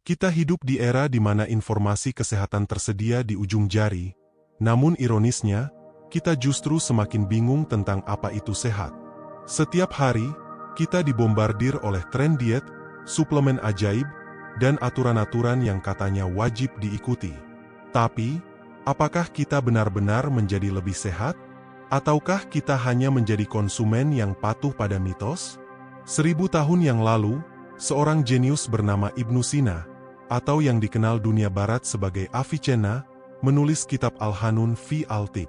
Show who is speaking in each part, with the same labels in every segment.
Speaker 1: Kita hidup di era di mana informasi kesehatan tersedia di ujung jari, namun ironisnya, kita justru semakin bingung tentang apa itu sehat. Setiap hari, kita dibombardir oleh tren diet, suplemen ajaib, dan aturan-aturan yang katanya wajib diikuti. Tapi, apakah kita benar-benar menjadi lebih sehat? Ataukah kita hanya menjadi konsumen yang patuh pada mitos? 1000 tahun yang lalu, seorang jenius bernama Ibnu Sina, atau yang dikenal dunia barat sebagai Avicenna, menulis kitab Al-Hanun fi Al-Tib.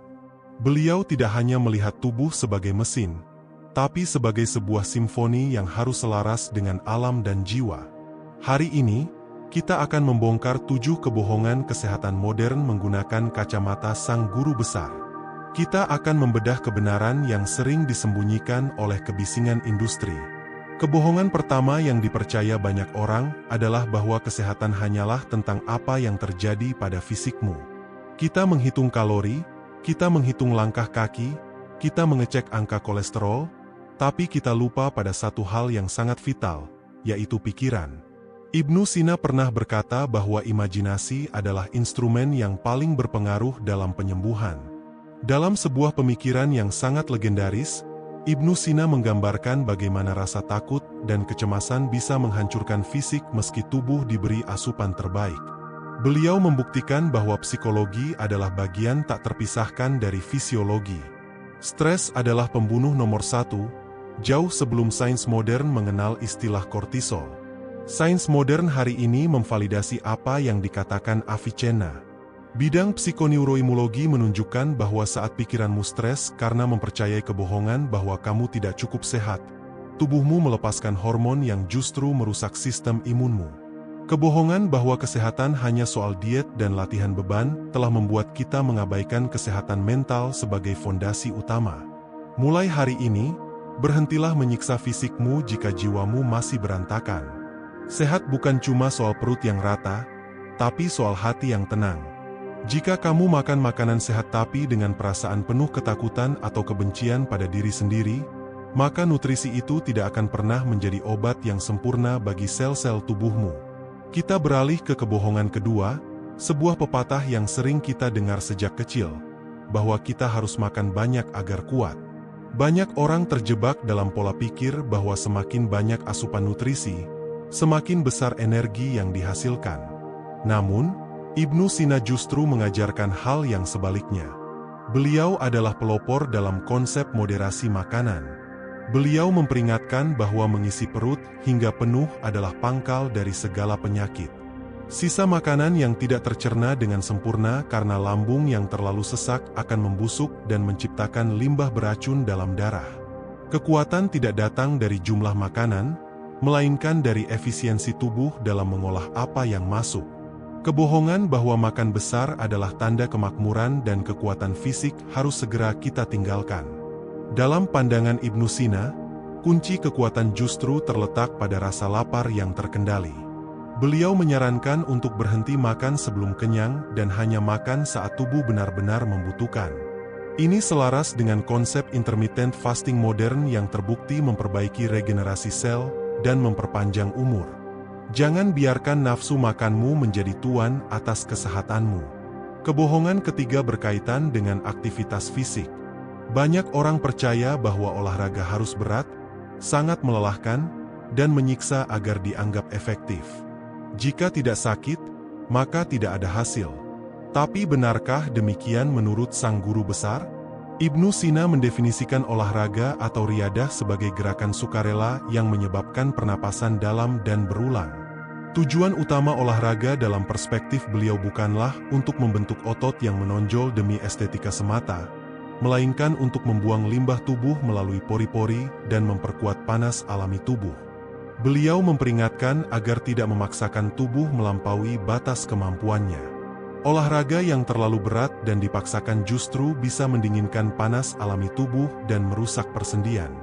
Speaker 1: Beliau tidak hanya melihat tubuh sebagai mesin, tapi sebagai sebuah simfoni yang harus selaras dengan alam dan jiwa. Hari ini, kita akan membongkar 7 kebohongan kesehatan modern menggunakan kacamata sang guru besar. Kita akan membedah kebenaran yang sering disembunyikan oleh kebisingan industri. Kebohongan pertama yang dipercaya banyak orang adalah bahwa kesehatan hanyalah tentang apa yang terjadi pada fisikmu. Kita menghitung kalori, kita menghitung langkah kaki, kita mengecek angka kolesterol, tapi kita lupa pada satu hal yang sangat vital, yaitu pikiran. Ibnu Sina pernah berkata bahwa imajinasi adalah instrumen yang paling berpengaruh dalam penyembuhan. Dalam sebuah pemikiran yang sangat legendaris, Ibnu Sina menggambarkan bagaimana rasa takut dan kecemasan bisa menghancurkan fisik meski tubuh diberi asupan terbaik. Beliau membuktikan bahwa psikologi adalah bagian tak terpisahkan dari fisiologi. Stres adalah pembunuh nomor 1, jauh sebelum sains modern mengenal istilah kortisol. Sains modern hari ini memvalidasi apa yang dikatakan Avicenna. Bidang psikoneuroimmunologi menunjukkan bahwa saat pikiranmu stres karena mempercayai kebohongan bahwa kamu tidak cukup sehat, tubuhmu melepaskan hormon yang justru merusak sistem imunmu. Kebohongan bahwa kesehatan hanya soal diet dan latihan beban telah membuat kita mengabaikan kesehatan mental sebagai fondasi utama. Mulai hari ini, berhentilah menyiksa fisikmu jika jiwamu masih berantakan. Sehat bukan cuma soal perut yang rata, tapi soal hati yang tenang. Jika kamu makan makanan sehat tapi dengan perasaan penuh ketakutan atau kebencian pada diri sendiri, maka nutrisi itu tidak akan pernah menjadi obat yang sempurna bagi sel-sel tubuhmu. Kita beralih ke kebohongan kedua, sebuah pepatah yang sering kita dengar sejak kecil, bahwa kita harus makan banyak agar kuat. Banyak orang terjebak dalam pola pikir bahwa semakin banyak asupan nutrisi, semakin besar energi yang dihasilkan. Namun, Ibnu Sina justru mengajarkan hal yang sebaliknya. Beliau adalah pelopor dalam konsep moderasi makanan. Beliau memperingatkan bahwa mengisi perut hingga penuh adalah pangkal dari segala penyakit. Sisa makanan yang tidak tercerna dengan sempurna karena lambung yang terlalu sesak akan membusuk dan menciptakan limbah beracun dalam darah. Kekuatan tidak datang dari jumlah makanan, melainkan dari efisiensi tubuh dalam mengolah apa yang masuk. Kebohongan bahwa makan besar adalah tanda kemakmuran dan kekuatan fisik harus segera kita tinggalkan. Dalam pandangan Ibnu Sina, kunci kekuatan justru terletak pada rasa lapar yang terkendali. Beliau menyarankan untuk berhenti makan sebelum kenyang dan hanya makan saat tubuh benar-benar membutuhkan. Ini selaras dengan konsep intermittent fasting modern yang terbukti memperbaiki regenerasi sel dan memperpanjang umur. Jangan biarkan nafsu makanmu menjadi tuan atas kesehatanmu. Kebohongan ketiga berkaitan dengan aktivitas fisik. Banyak orang percaya bahwa olahraga harus berat, sangat melelahkan, dan menyiksa agar dianggap efektif. Jika tidak sakit, maka tidak ada hasil. Tapi benarkah demikian menurut sang guru besar? Ibnu Sina mendefinisikan olahraga atau riyadah sebagai gerakan sukarela yang menyebabkan pernapasan dalam dan berulang. Tujuan utama olahraga dalam perspektif beliau bukanlah untuk membentuk otot yang menonjol demi estetika semata, melainkan untuk membuang limbah tubuh melalui pori-pori dan memperkuat panas alami tubuh. Beliau memperingatkan agar tidak memaksakan tubuh melampaui batas kemampuannya. Olahraga yang terlalu berat dan dipaksakan justru bisa mendinginkan panas alami tubuh dan merusak persendian.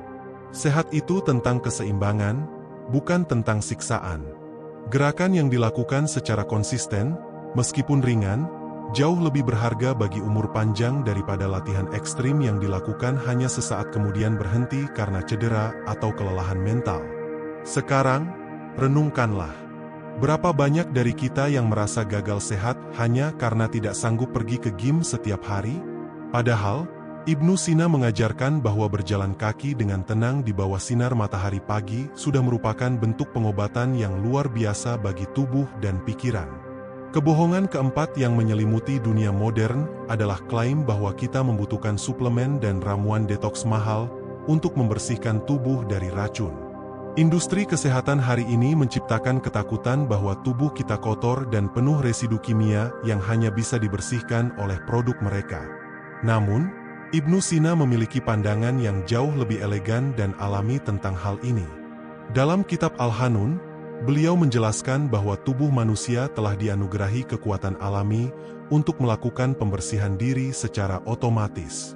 Speaker 1: Sehat itu tentang keseimbangan, bukan tentang siksaan. Gerakan yang dilakukan secara konsisten, meskipun ringan, jauh lebih berharga bagi umur panjang daripada latihan ekstrim yang dilakukan hanya sesaat kemudian berhenti karena cedera atau kelelahan mental. Sekarang, renungkanlah. Berapa banyak dari kita yang merasa gagal sehat hanya karena tidak sanggup pergi ke gym setiap hari? Padahal, Ibnu Sina mengajarkan bahwa berjalan kaki dengan tenang di bawah sinar matahari pagi sudah merupakan bentuk pengobatan yang luar biasa bagi tubuh dan pikiran. Kebohongan keempat yang menyelimuti dunia modern adalah klaim bahwa kita membutuhkan suplemen dan ramuan detoks mahal untuk membersihkan tubuh dari racun. Industri kesehatan hari ini menciptakan ketakutan bahwa tubuh kita kotor dan penuh residu kimia yang hanya bisa dibersihkan oleh produk mereka. Namun, Ibnu Sina memiliki pandangan yang jauh lebih elegan dan alami tentang hal ini. Dalam kitab Al-Hanun, beliau menjelaskan bahwa tubuh manusia telah dianugerahi kekuatan alami untuk melakukan pembersihan diri secara otomatis.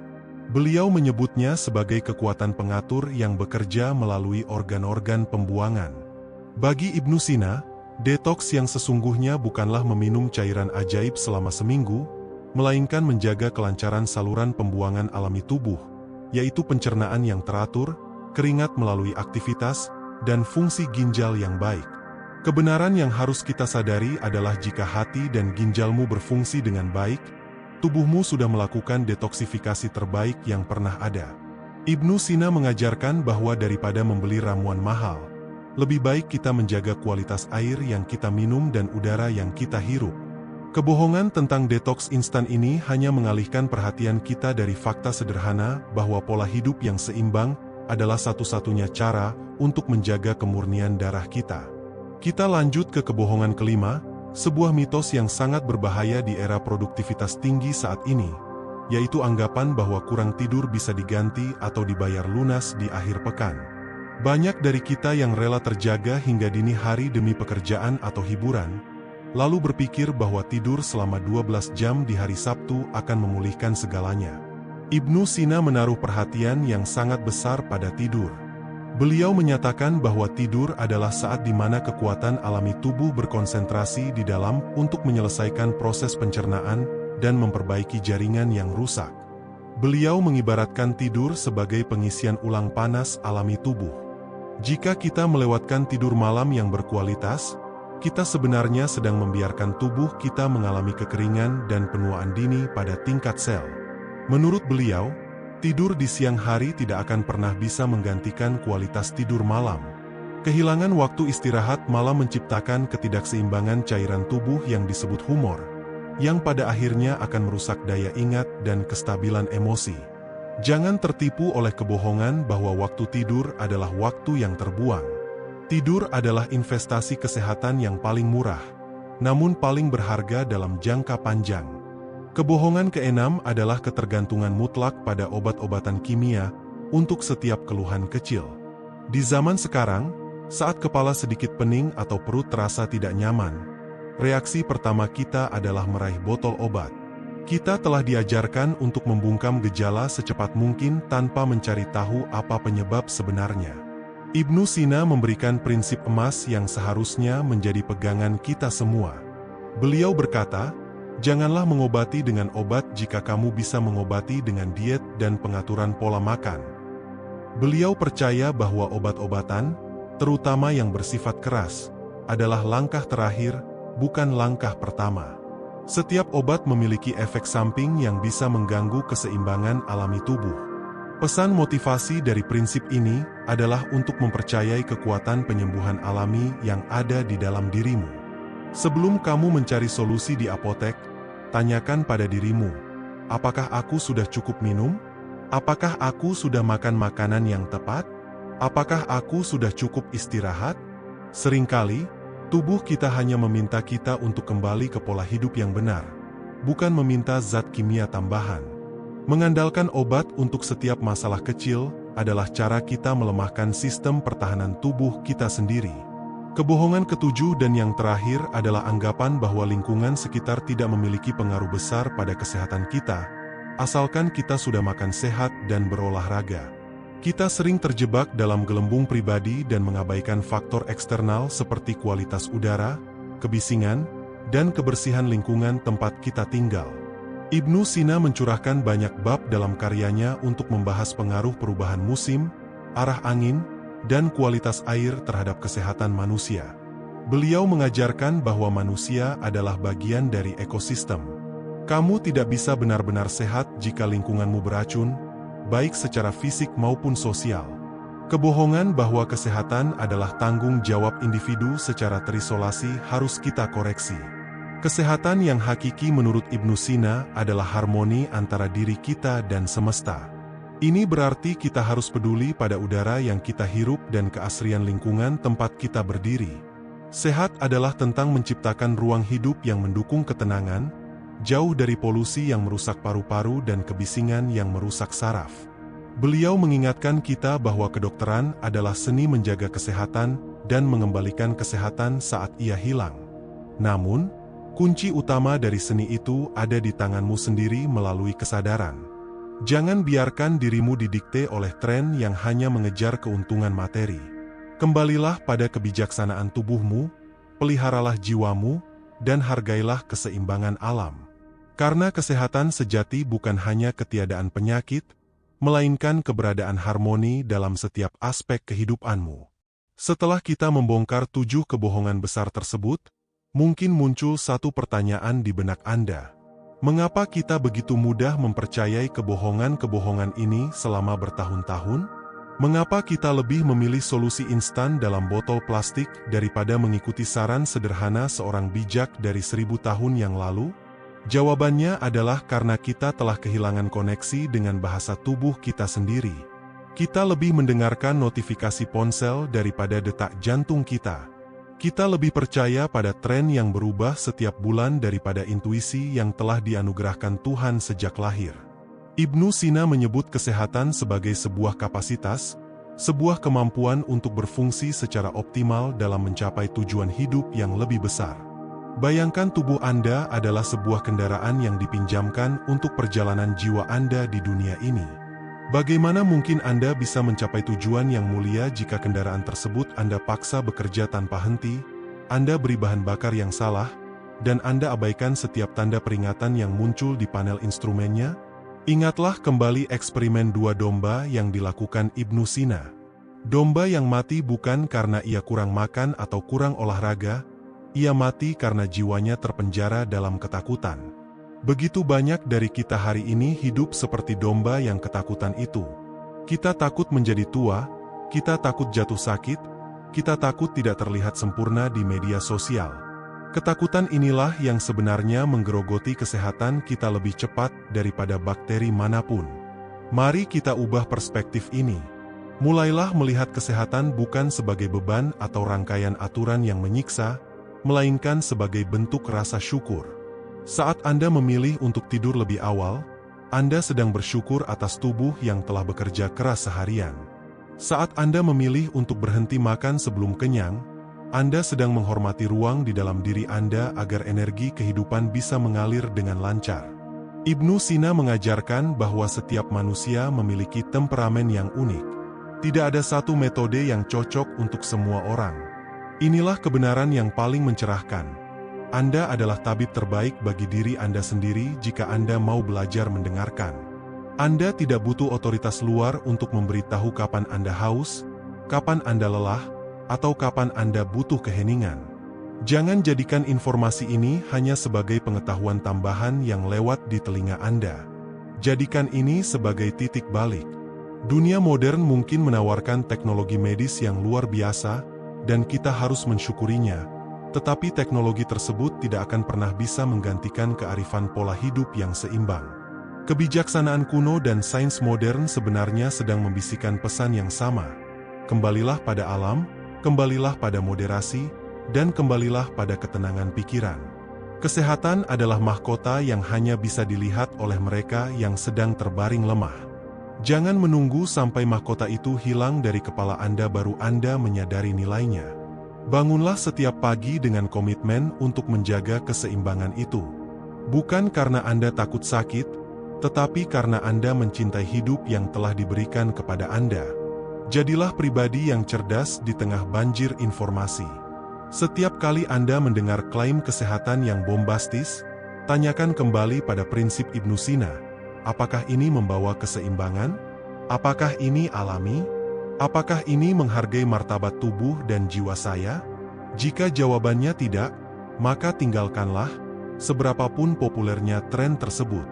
Speaker 1: Beliau menyebutnya sebagai kekuatan pengatur yang bekerja melalui organ-organ pembuangan. Bagi Ibnu Sina, detoks yang sesungguhnya bukanlah meminum cairan ajaib selama seminggu, melainkan menjaga kelancaran saluran pembuangan alami tubuh, yaitu pencernaan yang teratur, keringat melalui aktivitas, dan fungsi ginjal yang baik. Kebenaran yang harus kita sadari adalah jika hati dan ginjalmu berfungsi dengan baik, tubuhmu sudah melakukan detoksifikasi terbaik yang pernah ada. Ibnu Sina mengajarkan bahwa daripada membeli ramuan mahal, lebih baik kita menjaga kualitas air yang kita minum dan udara yang kita hirup. Kebohongan tentang detoks instan ini hanya mengalihkan perhatian kita dari fakta sederhana bahwa pola hidup yang seimbang adalah satu-satunya cara untuk menjaga kemurnian darah kita. Kita lanjut ke kebohongan kelima, sebuah mitos yang sangat berbahaya di era produktivitas tinggi saat ini, yaitu anggapan bahwa kurang tidur bisa diganti atau dibayar lunas di akhir pekan. Banyak dari kita yang rela terjaga hingga dini hari demi pekerjaan atau hiburan, lalu berpikir bahwa tidur selama 12 jam di hari Sabtu akan memulihkan segalanya. Ibnu Sina menaruh perhatian yang sangat besar pada tidur. Beliau menyatakan bahwa tidur adalah saat di mana kekuatan alami tubuh berkonsentrasi di dalam untuk menyelesaikan proses pencernaan dan memperbaiki jaringan yang rusak. Beliau mengibaratkan tidur sebagai pengisian ulang panas alami tubuh. Jika kita melewatkan tidur malam yang berkualitas, kita sebenarnya sedang membiarkan tubuh kita mengalami kekeringan dan penuaan dini pada tingkat sel. Menurut beliau, tidur di siang hari tidak akan pernah bisa menggantikan kualitas tidur malam. Kehilangan waktu istirahat malah menciptakan ketidakseimbangan cairan tubuh yang disebut humor, yang pada akhirnya akan merusak daya ingat dan kestabilan emosi. Jangan tertipu oleh kebohongan bahwa waktu tidur adalah waktu yang terbuang. Tidur adalah investasi kesehatan yang paling murah, namun paling berharga dalam jangka panjang. Kebohongan keenam adalah ketergantungan mutlak pada obat-obatan kimia untuk setiap keluhan kecil. Di zaman sekarang, saat kepala sedikit pening atau perut terasa tidak nyaman, reaksi pertama kita adalah meraih botol obat. Kita telah diajarkan untuk membungkam gejala secepat mungkin tanpa mencari tahu apa penyebab sebenarnya. Ibnu Sina memberikan prinsip emas yang seharusnya menjadi pegangan kita semua. Beliau berkata, janganlah mengobati dengan obat jika kamu bisa mengobati dengan diet dan pengaturan pola makan. Beliau percaya bahwa obat-obatan, terutama yang bersifat keras, adalah langkah terakhir, bukan langkah pertama. Setiap obat memiliki efek samping yang bisa mengganggu keseimbangan alami tubuh. Pesan motivasi dari prinsip ini adalah untuk mempercayai kekuatan penyembuhan alami yang ada di dalam dirimu. Sebelum kamu mencari solusi di apotek, tanyakan pada dirimu, apakah aku sudah cukup minum? Apakah aku sudah makan makanan yang tepat? Apakah aku sudah cukup istirahat? Seringkali, tubuh kita hanya meminta kita untuk kembali ke pola hidup yang benar, bukan meminta zat kimia tambahan. Mengandalkan obat untuk setiap masalah kecil adalah cara kita melemahkan sistem pertahanan tubuh kita sendiri. Kebohongan ketujuh dan yang terakhir adalah anggapan bahwa lingkungan sekitar tidak memiliki pengaruh besar pada kesehatan kita, asalkan kita sudah makan sehat dan berolahraga. Kita sering terjebak dalam gelembung pribadi dan mengabaikan faktor eksternal seperti kualitas udara, kebisingan, dan kebersihan lingkungan tempat kita tinggal. Ibnu Sina mencurahkan banyak bab dalam karyanya untuk membahas pengaruh perubahan musim, arah angin, dan kualitas air terhadap kesehatan manusia. Beliau mengajarkan bahwa manusia adalah bagian dari ekosistem. Kamu tidak bisa benar-benar sehat jika lingkunganmu beracun, baik secara fisik maupun sosial. Kebohongan bahwa kesehatan adalah tanggung jawab individu secara terisolasi harus kita koreksi. Kesehatan yang hakiki menurut Ibnu Sina adalah harmoni antara diri kita dan semesta. Ini berarti kita harus peduli pada udara yang kita hirup dan keasrian lingkungan tempat kita berdiri. Sehat adalah tentang menciptakan ruang hidup yang mendukung ketenangan, jauh dari polusi yang merusak paru-paru dan kebisingan yang merusak saraf. Beliau mengingatkan kita bahwa kedokteran adalah seni menjaga kesehatan dan mengembalikan kesehatan saat ia hilang. Namun, kunci utama dari seni itu ada di tanganmu sendiri melalui kesadaran. Jangan biarkan dirimu didikte oleh tren yang hanya mengejar keuntungan materi. Kembalilah pada kebijaksanaan tubuhmu, peliharalah jiwamu, dan hargailah keseimbangan alam. Karena kesehatan sejati bukan hanya ketiadaan penyakit, melainkan keberadaan harmoni dalam setiap aspek kehidupanmu. Setelah kita membongkar 7 kebohongan besar tersebut, mungkin muncul satu pertanyaan di benak Anda. Mengapa kita begitu mudah mempercayai kebohongan-kebohongan ini selama bertahun-tahun? Mengapa kita lebih memilih solusi instan dalam botol plastik daripada mengikuti saran sederhana seorang bijak dari 1000 tahun yang lalu? Jawabannya adalah karena kita telah kehilangan koneksi dengan bahasa tubuh kita sendiri. Kita lebih mendengarkan notifikasi ponsel daripada detak jantung kita. Kita lebih percaya pada tren yang berubah setiap bulan daripada intuisi yang telah dianugerahkan Tuhan sejak lahir. Ibnu Sina menyebut kesehatan sebagai sebuah kapasitas, sebuah kemampuan untuk berfungsi secara optimal dalam mencapai tujuan hidup yang lebih besar. Bayangkan tubuh Anda adalah sebuah kendaraan yang dipinjamkan untuk perjalanan jiwa Anda di dunia ini. Bagaimana mungkin Anda bisa mencapai tujuan yang mulia jika kendaraan tersebut Anda paksa bekerja tanpa henti, Anda beri bahan bakar yang salah, dan Anda abaikan setiap tanda peringatan yang muncul di panel instrumennya? Ingatlah kembali eksperimen 2 domba yang dilakukan Ibnu Sina. Domba yang mati bukan karena ia kurang makan atau kurang olahraga, ia mati karena jiwanya terpenjara dalam ketakutan. Begitu banyak dari kita hari ini hidup seperti domba yang ketakutan itu. Kita takut menjadi tua, kita takut jatuh sakit, kita takut tidak terlihat sempurna di media sosial. Ketakutan inilah yang sebenarnya menggerogoti kesehatan kita lebih cepat daripada bakteri manapun. Mari kita ubah perspektif ini. Mulailah melihat kesehatan bukan sebagai beban atau rangkaian aturan yang menyiksa, melainkan sebagai bentuk rasa syukur. Saat Anda memilih untuk tidur lebih awal, Anda sedang bersyukur atas tubuh yang telah bekerja keras seharian. Saat Anda memilih untuk berhenti makan sebelum kenyang, Anda sedang menghormati ruang di dalam diri Anda agar energi kehidupan bisa mengalir dengan lancar. Ibnu Sina mengajarkan bahwa setiap manusia memiliki temperamen yang unik. Tidak ada satu metode yang cocok untuk semua orang. Inilah kebenaran yang paling mencerahkan. Anda adalah tabib terbaik bagi diri Anda sendiri jika Anda mau belajar mendengarkan. Anda tidak butuh otoritas luar untuk memberitahu kapan Anda haus, kapan Anda lelah, atau kapan Anda butuh keheningan. Jangan jadikan informasi ini hanya sebagai pengetahuan tambahan yang lewat di telinga Anda. Jadikan ini sebagai titik balik. Dunia modern mungkin menawarkan teknologi medis yang luar biasa, dan kita harus mensyukurinya. Tetapi teknologi tersebut tidak akan pernah bisa menggantikan kearifan pola hidup yang seimbang. Kebijaksanaan kuno dan sains modern sebenarnya sedang membisikkan pesan yang sama. Kembalilah pada alam, kembalilah pada moderasi, dan kembalilah pada ketenangan pikiran. Kesehatan adalah mahkota yang hanya bisa dilihat oleh mereka yang sedang terbaring lemah. Jangan menunggu sampai mahkota itu hilang dari kepala Anda baru Anda menyadari nilainya. Bangunlah setiap pagi dengan komitmen untuk menjaga keseimbangan itu. Bukan karena Anda takut sakit, tetapi karena Anda mencintai hidup yang telah diberikan kepada Anda. Jadilah pribadi yang cerdas di tengah banjir informasi. Setiap kali Anda mendengar klaim kesehatan yang bombastis, tanyakan kembali pada prinsip Ibnu Sina. Apakah ini membawa keseimbangan? Apakah ini alami? Apakah ini menghargai martabat tubuh dan jiwa saya? Jika jawabannya tidak, maka tinggalkanlah, seberapapun populernya tren tersebut.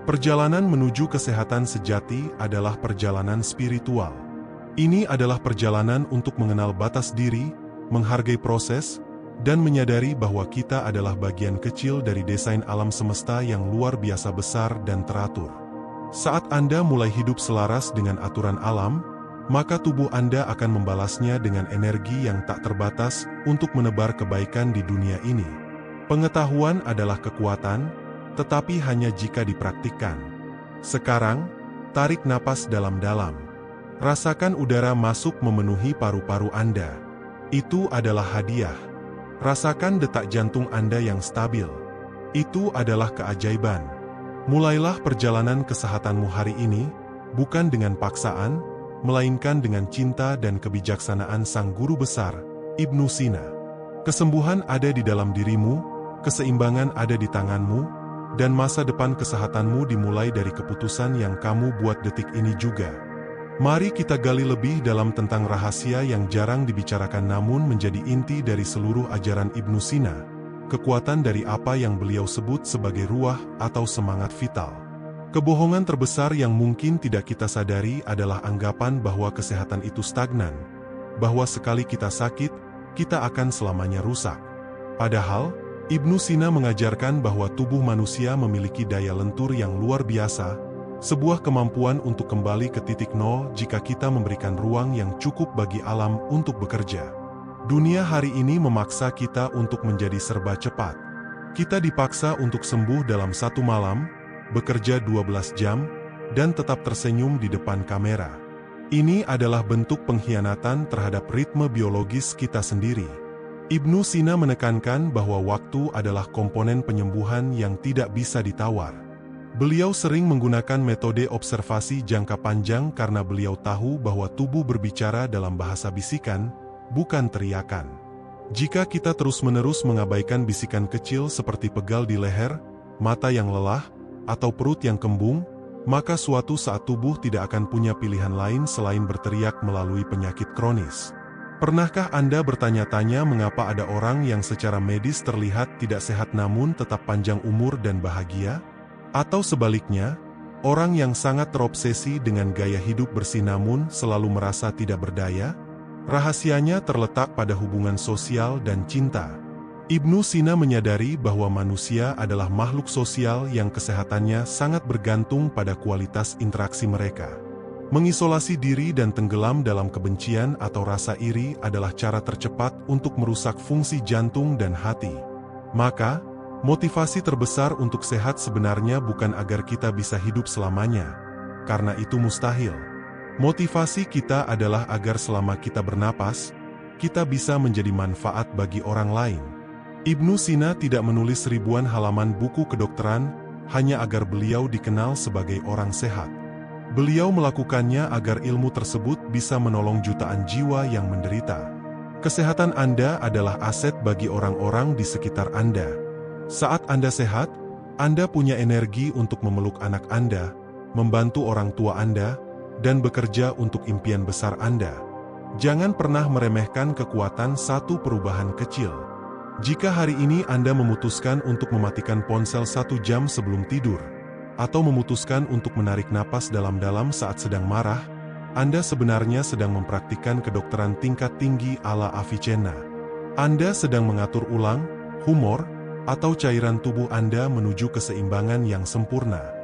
Speaker 1: Perjalanan menuju kesehatan sejati adalah perjalanan spiritual. Ini adalah perjalanan untuk mengenal batas diri, menghargai proses, dan menyadari bahwa kita adalah bagian kecil dari desain alam semesta yang luar biasa besar dan teratur. Saat Anda mulai hidup selaras dengan aturan alam, maka tubuh Anda akan membalasnya dengan energi yang tak terbatas untuk menebar kebaikan di dunia ini. Pengetahuan adalah kekuatan, tetapi hanya jika dipraktikkan. Sekarang, tarik napas dalam-dalam. Rasakan udara masuk memenuhi paru-paru Anda. Itu adalah hadiah. Rasakan detak jantung Anda yang stabil. Itu adalah keajaiban. Mulailah perjalanan kesehatanmu hari ini, bukan dengan paksaan, melainkan dengan cinta dan kebijaksanaan Sang Guru Besar, Ibnu Sina. Kesembuhan ada di dalam dirimu, keseimbangan ada di tanganmu, dan masa depan kesehatanmu dimulai dari keputusan yang kamu buat detik ini juga. Mari kita gali lebih dalam tentang rahasia yang jarang dibicarakan namun menjadi inti dari seluruh ajaran Ibnu Sina, kekuatan dari apa yang beliau sebut sebagai ruah atau semangat vital. Kebohongan terbesar yang mungkin tidak kita sadari adalah anggapan bahwa kesehatan itu stagnan, bahwa sekali kita sakit, kita akan selamanya rusak. Padahal, Ibnu Sina mengajarkan bahwa tubuh manusia memiliki daya lentur yang luar biasa, sebuah kemampuan untuk kembali ke titik nol jika kita memberikan ruang yang cukup bagi alam untuk bekerja. Dunia hari ini memaksa kita untuk menjadi serba cepat. Kita dipaksa untuk sembuh dalam satu malam, bekerja 12 jam, dan tetap tersenyum di depan kamera. Ini adalah bentuk pengkhianatan terhadap ritme biologis kita sendiri. Ibnu Sina menekankan bahwa waktu adalah komponen penyembuhan yang tidak bisa ditawar. Beliau sering menggunakan metode observasi jangka panjang karena beliau tahu bahwa tubuh berbicara dalam bahasa bisikan, bukan teriakan. Jika kita terus-menerus mengabaikan bisikan kecil seperti pegal di leher, mata yang lelah, atau perut yang kembung, maka suatu saat tubuh tidak akan punya pilihan lain selain berteriak melalui penyakit kronis. Pernahkah Anda bertanya-tanya mengapa ada orang yang secara medis terlihat tidak sehat namun tetap panjang umur dan bahagia? Atau sebaliknya, orang yang sangat terobsesi dengan gaya hidup bersih namun selalu merasa tidak berdaya? Rahasianya terletak pada hubungan sosial dan cinta. Ibnu Sina menyadari bahwa manusia adalah makhluk sosial yang kesehatannya sangat bergantung pada kualitas interaksi mereka. Mengisolasi diri dan tenggelam dalam kebencian atau rasa iri adalah cara tercepat untuk merusak fungsi jantung dan hati. Maka, motivasi terbesar untuk sehat sebenarnya bukan agar kita bisa hidup selamanya, karena itu mustahil. Motivasi kita adalah agar selama kita bernapas, kita bisa menjadi manfaat bagi orang lain. Ibnu Sina tidak menulis ribuan halaman buku kedokteran hanya agar beliau dikenal sebagai orang sehat. Beliau melakukannya agar ilmu tersebut bisa menolong jutaan jiwa yang menderita. Kesehatan Anda adalah aset bagi orang-orang di sekitar Anda. Saat Anda sehat, Anda punya energi untuk memeluk anak Anda, membantu orang tua Anda, dan bekerja untuk impian besar Anda. Jangan pernah meremehkan kekuatan satu perubahan kecil. Jika hari ini Anda memutuskan untuk mematikan ponsel 1 jam sebelum tidur, atau memutuskan untuk menarik napas dalam-dalam saat sedang marah, Anda sebenarnya sedang mempraktikkan kedokteran tingkat tinggi ala Avicenna. Anda sedang mengatur ulang, humor, atau cairan tubuh Anda menuju keseimbangan yang sempurna.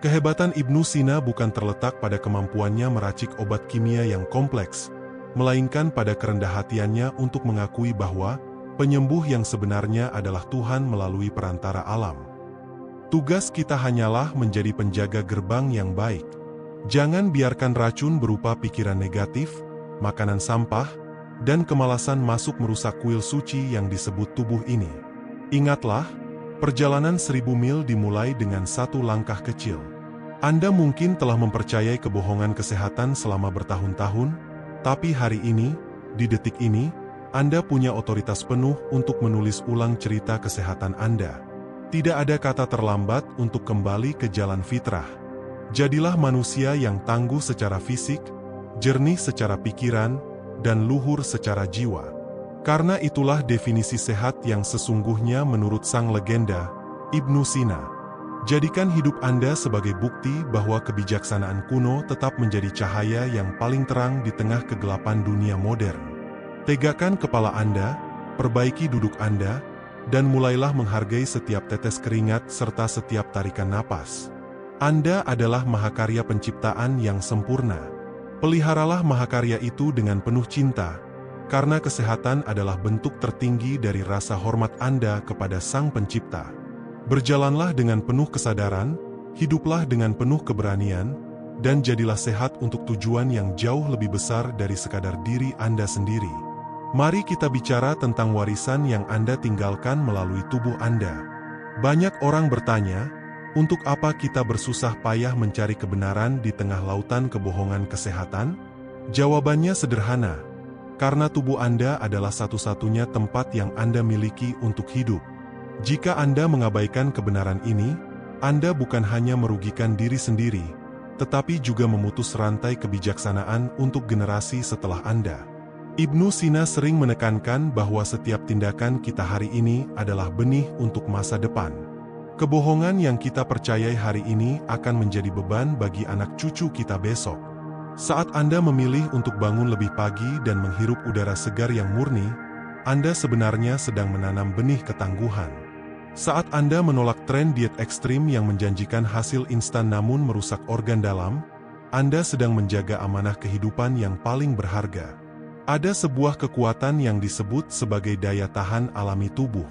Speaker 1: Kehebatan Ibnu Sina bukan terletak pada kemampuannya meracik obat kimia yang kompleks, melainkan pada kerendah hatiannya untuk mengakui bahwa penyembuh yang sebenarnya adalah Tuhan melalui perantara alam. Tugas kita hanyalah menjadi penjaga gerbang yang baik. Jangan biarkan racun berupa pikiran negatif, makanan sampah, dan kemalasan masuk merusak kuil suci yang disebut tubuh ini. Ingatlah, perjalanan 1000 mil dimulai dengan satu langkah kecil. Anda mungkin telah mempercayai kebohongan kesehatan selama bertahun-tahun, tapi hari ini, di detik ini, Anda punya otoritas penuh untuk menulis ulang cerita kesehatan Anda. Tidak ada kata terlambat untuk kembali ke jalan fitrah. Jadilah manusia yang tangguh secara fisik, jernih secara pikiran, dan luhur secara jiwa. Karena itulah definisi sehat yang sesungguhnya menurut sang legenda, Ibnu Sina. Jadikan hidup Anda sebagai bukti bahwa kebijaksanaan kuno tetap menjadi cahaya yang paling terang di tengah kegelapan dunia modern. Tegakkan kepala Anda, perbaiki duduk Anda, dan mulailah menghargai setiap tetes keringat serta setiap tarikan napas. Anda adalah mahakarya penciptaan yang sempurna. Peliharalah mahakarya itu dengan penuh cinta, karena kesehatan adalah bentuk tertinggi dari rasa hormat Anda kepada Sang Pencipta. Berjalanlah dengan penuh kesadaran, hiduplah dengan penuh keberanian, dan jadilah sehat untuk tujuan yang jauh lebih besar dari sekadar diri Anda sendiri. Mari kita bicara tentang warisan yang Anda tinggalkan melalui tubuh Anda. Banyak orang bertanya, untuk apa kita bersusah payah mencari kebenaran di tengah lautan kebohongan kesehatan? Jawabannya sederhana, karena tubuh Anda adalah satu-satunya tempat yang Anda miliki untuk hidup. Jika Anda mengabaikan kebenaran ini, Anda bukan hanya merugikan diri sendiri, tetapi juga memutus rantai kebijaksanaan untuk generasi setelah Anda. Ibnu Sina sering menekankan bahwa setiap tindakan kita hari ini adalah benih untuk masa depan. Kebohongan yang kita percayai hari ini akan menjadi beban bagi anak cucu kita besok. Saat Anda memilih untuk bangun lebih pagi dan menghirup udara segar yang murni, Anda sebenarnya sedang menanam benih ketangguhan. Saat Anda menolak tren diet ekstrim yang menjanjikan hasil instan namun merusak organ dalam, Anda sedang menjaga amanah kehidupan yang paling berharga. Ada sebuah kekuatan yang disebut sebagai daya tahan alami tubuh.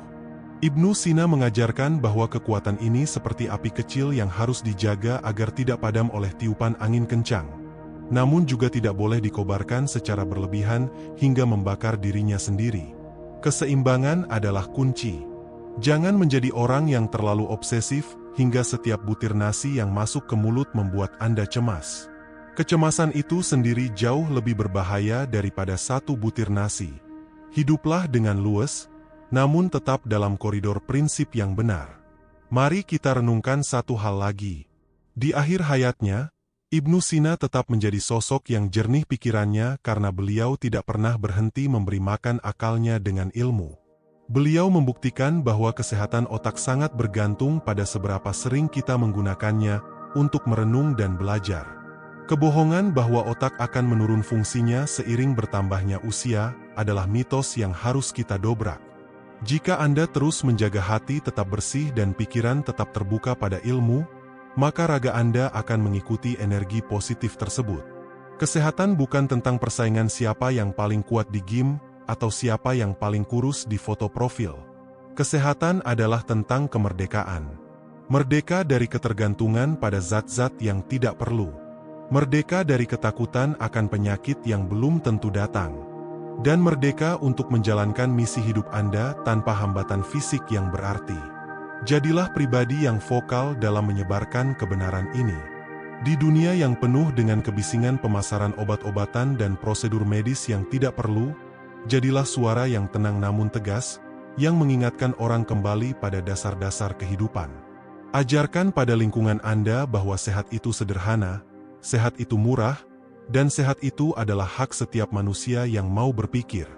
Speaker 1: Ibnu Sina mengajarkan bahwa kekuatan ini seperti api kecil yang harus dijaga agar tidak padam oleh tiupan angin kencang. Namun juga tidak boleh dikobarkan secara berlebihan hingga membakar dirinya sendiri. Keseimbangan adalah kunci. Jangan menjadi orang yang terlalu obsesif hingga setiap butir nasi yang masuk ke mulut membuat Anda cemas. Kecemasan itu sendiri jauh lebih berbahaya daripada satu butir nasi. Hiduplah dengan luwes, namun tetap dalam koridor prinsip yang benar. Mari kita renungkan satu hal lagi. Di akhir hayatnya, Ibnu Sina tetap menjadi sosok yang jernih pikirannya karena beliau tidak pernah berhenti memberi makan akalnya dengan ilmu. Beliau membuktikan bahwa kesehatan otak sangat bergantung pada seberapa sering kita menggunakannya untuk merenung dan belajar. Kebohongan bahwa otak akan menurun fungsinya seiring bertambahnya usia adalah mitos yang harus kita dobrak. Jika Anda terus menjaga hati tetap bersih dan pikiran tetap terbuka pada ilmu, maka raga Anda akan mengikuti energi positif tersebut. Kesehatan bukan tentang persaingan siapa yang paling kuat di game, atau siapa yang paling kurus di foto profil. Kesehatan adalah tentang kemerdekaan. Merdeka dari ketergantungan pada zat-zat yang tidak perlu. Merdeka dari ketakutan akan penyakit yang belum tentu datang. Dan merdeka untuk menjalankan misi hidup Anda tanpa hambatan fisik yang berarti. Jadilah pribadi yang vokal dalam menyebarkan kebenaran ini. Di dunia yang penuh dengan kebisingan pemasaran obat-obatan dan prosedur medis yang tidak perlu, jadilah suara yang tenang namun tegas, yang mengingatkan orang kembali pada dasar-dasar kehidupan. Ajarkan pada lingkungan Anda bahwa sehat itu sederhana, sehat itu murah, dan sehat itu adalah hak setiap manusia yang mau berpikir.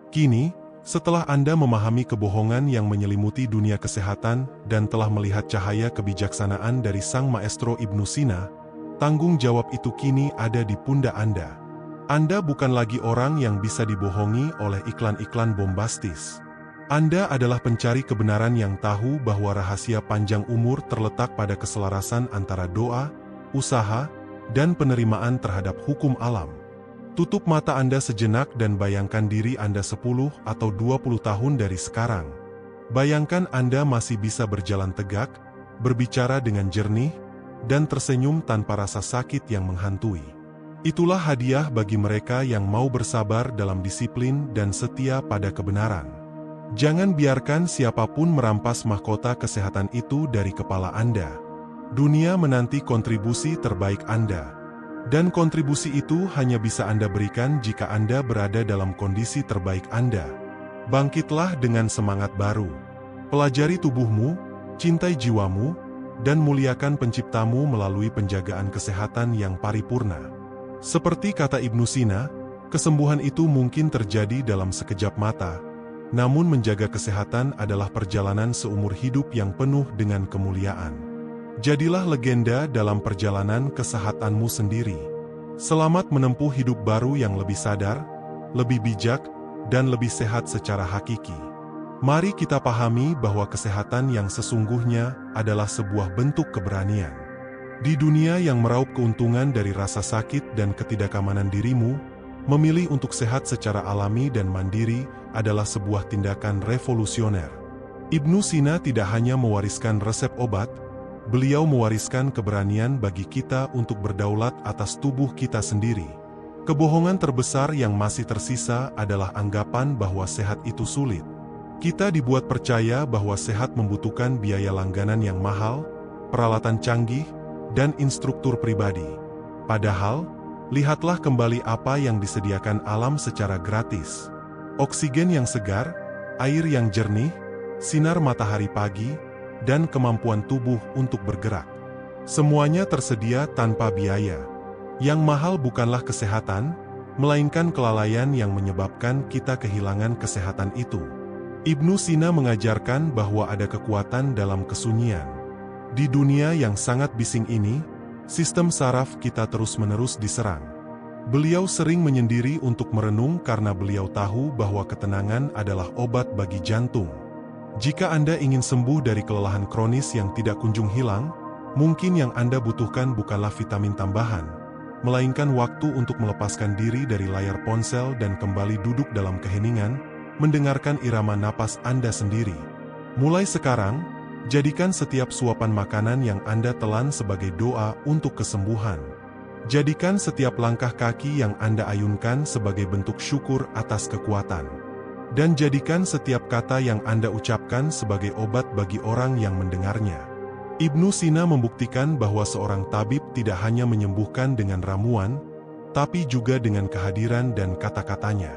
Speaker 1: Kini, setelah Anda memahami kebohongan yang menyelimuti dunia kesehatan dan telah melihat cahaya kebijaksanaan dari Sang Maestro Ibnu Sina, tanggung jawab itu kini ada di pundak Anda. Anda bukan lagi orang yang bisa dibohongi oleh iklan-iklan bombastis. Anda adalah pencari kebenaran yang tahu bahwa rahasia panjang umur terletak pada keselarasan antara doa, usaha, dan penerimaan terhadap hukum alam. Tutup mata Anda sejenak dan bayangkan diri Anda 10 atau 20 tahun dari sekarang. Bayangkan Anda masih bisa berjalan tegak, berbicara dengan jernih, dan tersenyum tanpa rasa sakit yang menghantui. Itulah hadiah bagi mereka yang mau bersabar dalam disiplin dan setia pada kebenaran. Jangan biarkan siapapun merampas mahkota kesehatan itu dari kepala Anda. Dunia menanti kontribusi terbaik Anda. Dan kontribusi itu hanya bisa Anda berikan jika Anda berada dalam kondisi terbaik Anda. Bangkitlah dengan semangat baru. Pelajari tubuhmu, cintai jiwamu, dan muliakan penciptamu melalui penjagaan kesehatan yang paripurna. Seperti kata Ibnu Sina, kesembuhan itu mungkin terjadi dalam sekejap mata, namun menjaga kesehatan adalah perjalanan seumur hidup yang penuh dengan kemuliaan. Jadilah legenda dalam perjalanan kesehatanmu sendiri. Selamat menempuh hidup baru yang lebih sadar, lebih bijak, dan lebih sehat secara hakiki. Mari kita pahami bahwa kesehatan yang sesungguhnya adalah sebuah bentuk keberanian. Di dunia yang meraup keuntungan dari rasa sakit dan ketidakamanan dirimu, memilih untuk sehat secara alami dan mandiri adalah sebuah tindakan revolusioner. Ibnu Sina tidak hanya mewariskan resep obat, beliau mewariskan keberanian bagi kita untuk berdaulat atas tubuh kita sendiri. Kebohongan terbesar yang masih tersisa adalah anggapan bahwa sehat itu sulit. Kita dibuat percaya bahwa sehat membutuhkan biaya langganan yang mahal, peralatan canggih, dan instruktur pribadi. Padahal, lihatlah kembali apa yang disediakan alam secara gratis. Oksigen yang segar, air yang jernih, sinar matahari pagi, dan kemampuan tubuh untuk bergerak. Semuanya tersedia tanpa biaya. Yang mahal bukanlah kesehatan, melainkan kelalaian yang menyebabkan kita kehilangan kesehatan itu. Ibnu Sina mengajarkan bahwa ada kekuatan dalam kesunyian. Di dunia yang sangat bising ini, sistem saraf kita terus-menerus diserang. Beliau sering menyendiri untuk merenung karena beliau tahu bahwa ketenangan adalah obat bagi jantung. Jika Anda ingin sembuh dari kelelahan kronis yang tidak kunjung hilang, mungkin yang Anda butuhkan bukanlah vitamin tambahan, melainkan waktu untuk melepaskan diri dari layar ponsel dan kembali duduk dalam keheningan, mendengarkan irama napas Anda sendiri. Mulai sekarang, jadikan setiap suapan makanan yang Anda telan sebagai doa untuk kesembuhan. Jadikan setiap langkah kaki yang Anda ayunkan sebagai bentuk syukur atas kekuatan. Dan jadikan setiap kata yang Anda ucapkan sebagai obat bagi orang yang mendengarnya. Ibnu Sina membuktikan bahwa seorang tabib tidak hanya menyembuhkan dengan ramuan, tapi juga dengan kehadiran dan kata-katanya.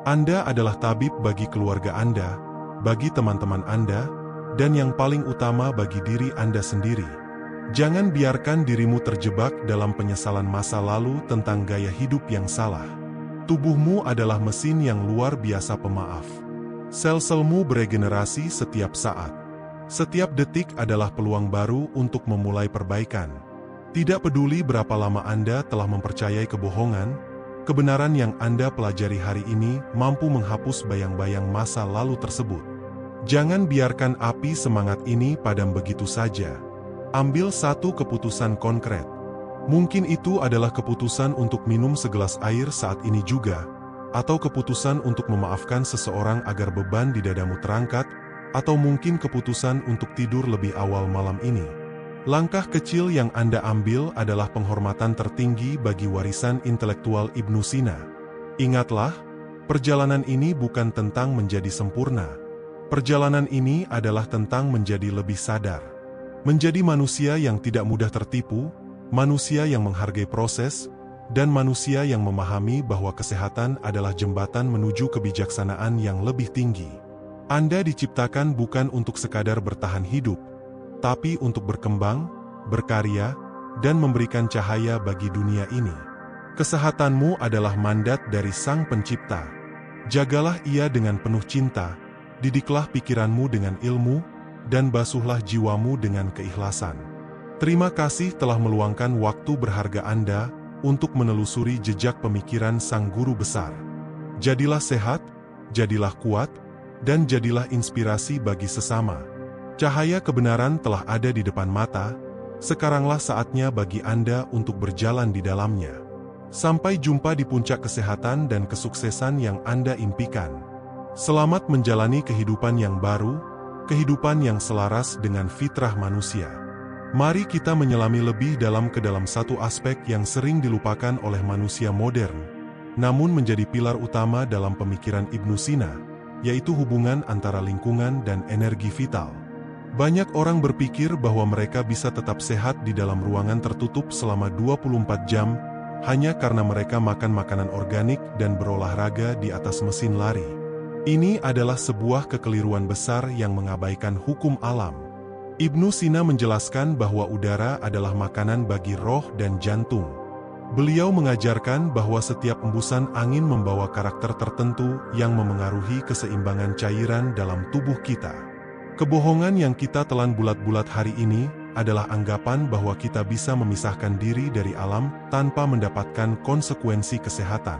Speaker 1: Anda adalah tabib bagi keluarga Anda, bagi teman-teman Anda, dan yang paling utama bagi diri Anda sendiri. Jangan biarkan dirimu terjebak dalam penyesalan masa lalu tentang gaya hidup yang salah. Tubuhmu adalah mesin yang luar biasa pemaaf. Sel-selmu beregenerasi setiap saat. Setiap detik adalah peluang baru untuk memulai perbaikan. Tidak peduli berapa lama Anda telah mempercayai kebohongan, kebenaran yang Anda pelajari hari ini mampu menghapus bayang-bayang masa lalu tersebut. Jangan biarkan api semangat ini padam begitu saja. Ambil satu keputusan konkret. Mungkin itu adalah keputusan untuk minum segelas air saat ini juga, atau keputusan untuk memaafkan seseorang agar beban di dadamu terangkat, atau mungkin keputusan untuk tidur lebih awal malam ini. Langkah kecil yang Anda ambil adalah penghormatan tertinggi bagi warisan intelektual Ibnu Sina. Ingatlah, perjalanan ini bukan tentang menjadi sempurna. Perjalanan ini adalah tentang menjadi lebih sadar. Menjadi manusia yang tidak mudah tertipu, manusia yang menghargai proses, dan manusia yang memahami bahwa kesehatan adalah jembatan menuju kebijaksanaan yang lebih tinggi. Anda diciptakan bukan untuk sekadar bertahan hidup, tapi untuk berkembang, berkarya, dan memberikan cahaya bagi dunia ini. Kesehatanmu adalah mandat dari Sang Pencipta. Jagalah ia dengan penuh cinta, didiklah pikiranmu dengan ilmu, dan basuhlah jiwamu dengan keikhlasan. Terima kasih telah meluangkan waktu berharga Anda untuk menelusuri jejak pemikiran Sang Guru Besar. Jadilah sehat, jadilah kuat, dan jadilah inspirasi bagi sesama. Cahaya kebenaran telah ada di depan mata, sekaranglah saatnya bagi Anda untuk berjalan di dalamnya. Sampai jumpa di puncak kesehatan dan kesuksesan yang Anda impikan. Selamat menjalani kehidupan yang baru, kehidupan yang selaras dengan fitrah manusia. Mari kita menyelami lebih dalam ke dalam satu aspek yang sering dilupakan oleh manusia modern, namun menjadi pilar utama dalam pemikiran Ibnu Sina, yaitu hubungan antara lingkungan dan energi vital. Banyak orang berpikir bahwa mereka bisa tetap sehat di dalam ruangan tertutup selama 24 jam, hanya karena mereka makan makanan organik dan berolahraga di atas mesin lari. Ini adalah sebuah kekeliruan besar yang mengabaikan hukum alam. Ibnu Sina menjelaskan bahwa udara adalah makanan bagi roh dan jantung. Beliau mengajarkan bahwa setiap embusan angin membawa karakter tertentu yang memengaruhi keseimbangan cairan dalam tubuh kita. Kebohongan yang kita telan bulat-bulat hari ini adalah anggapan bahwa kita bisa memisahkan diri dari alam tanpa mendapatkan konsekuensi kesehatan.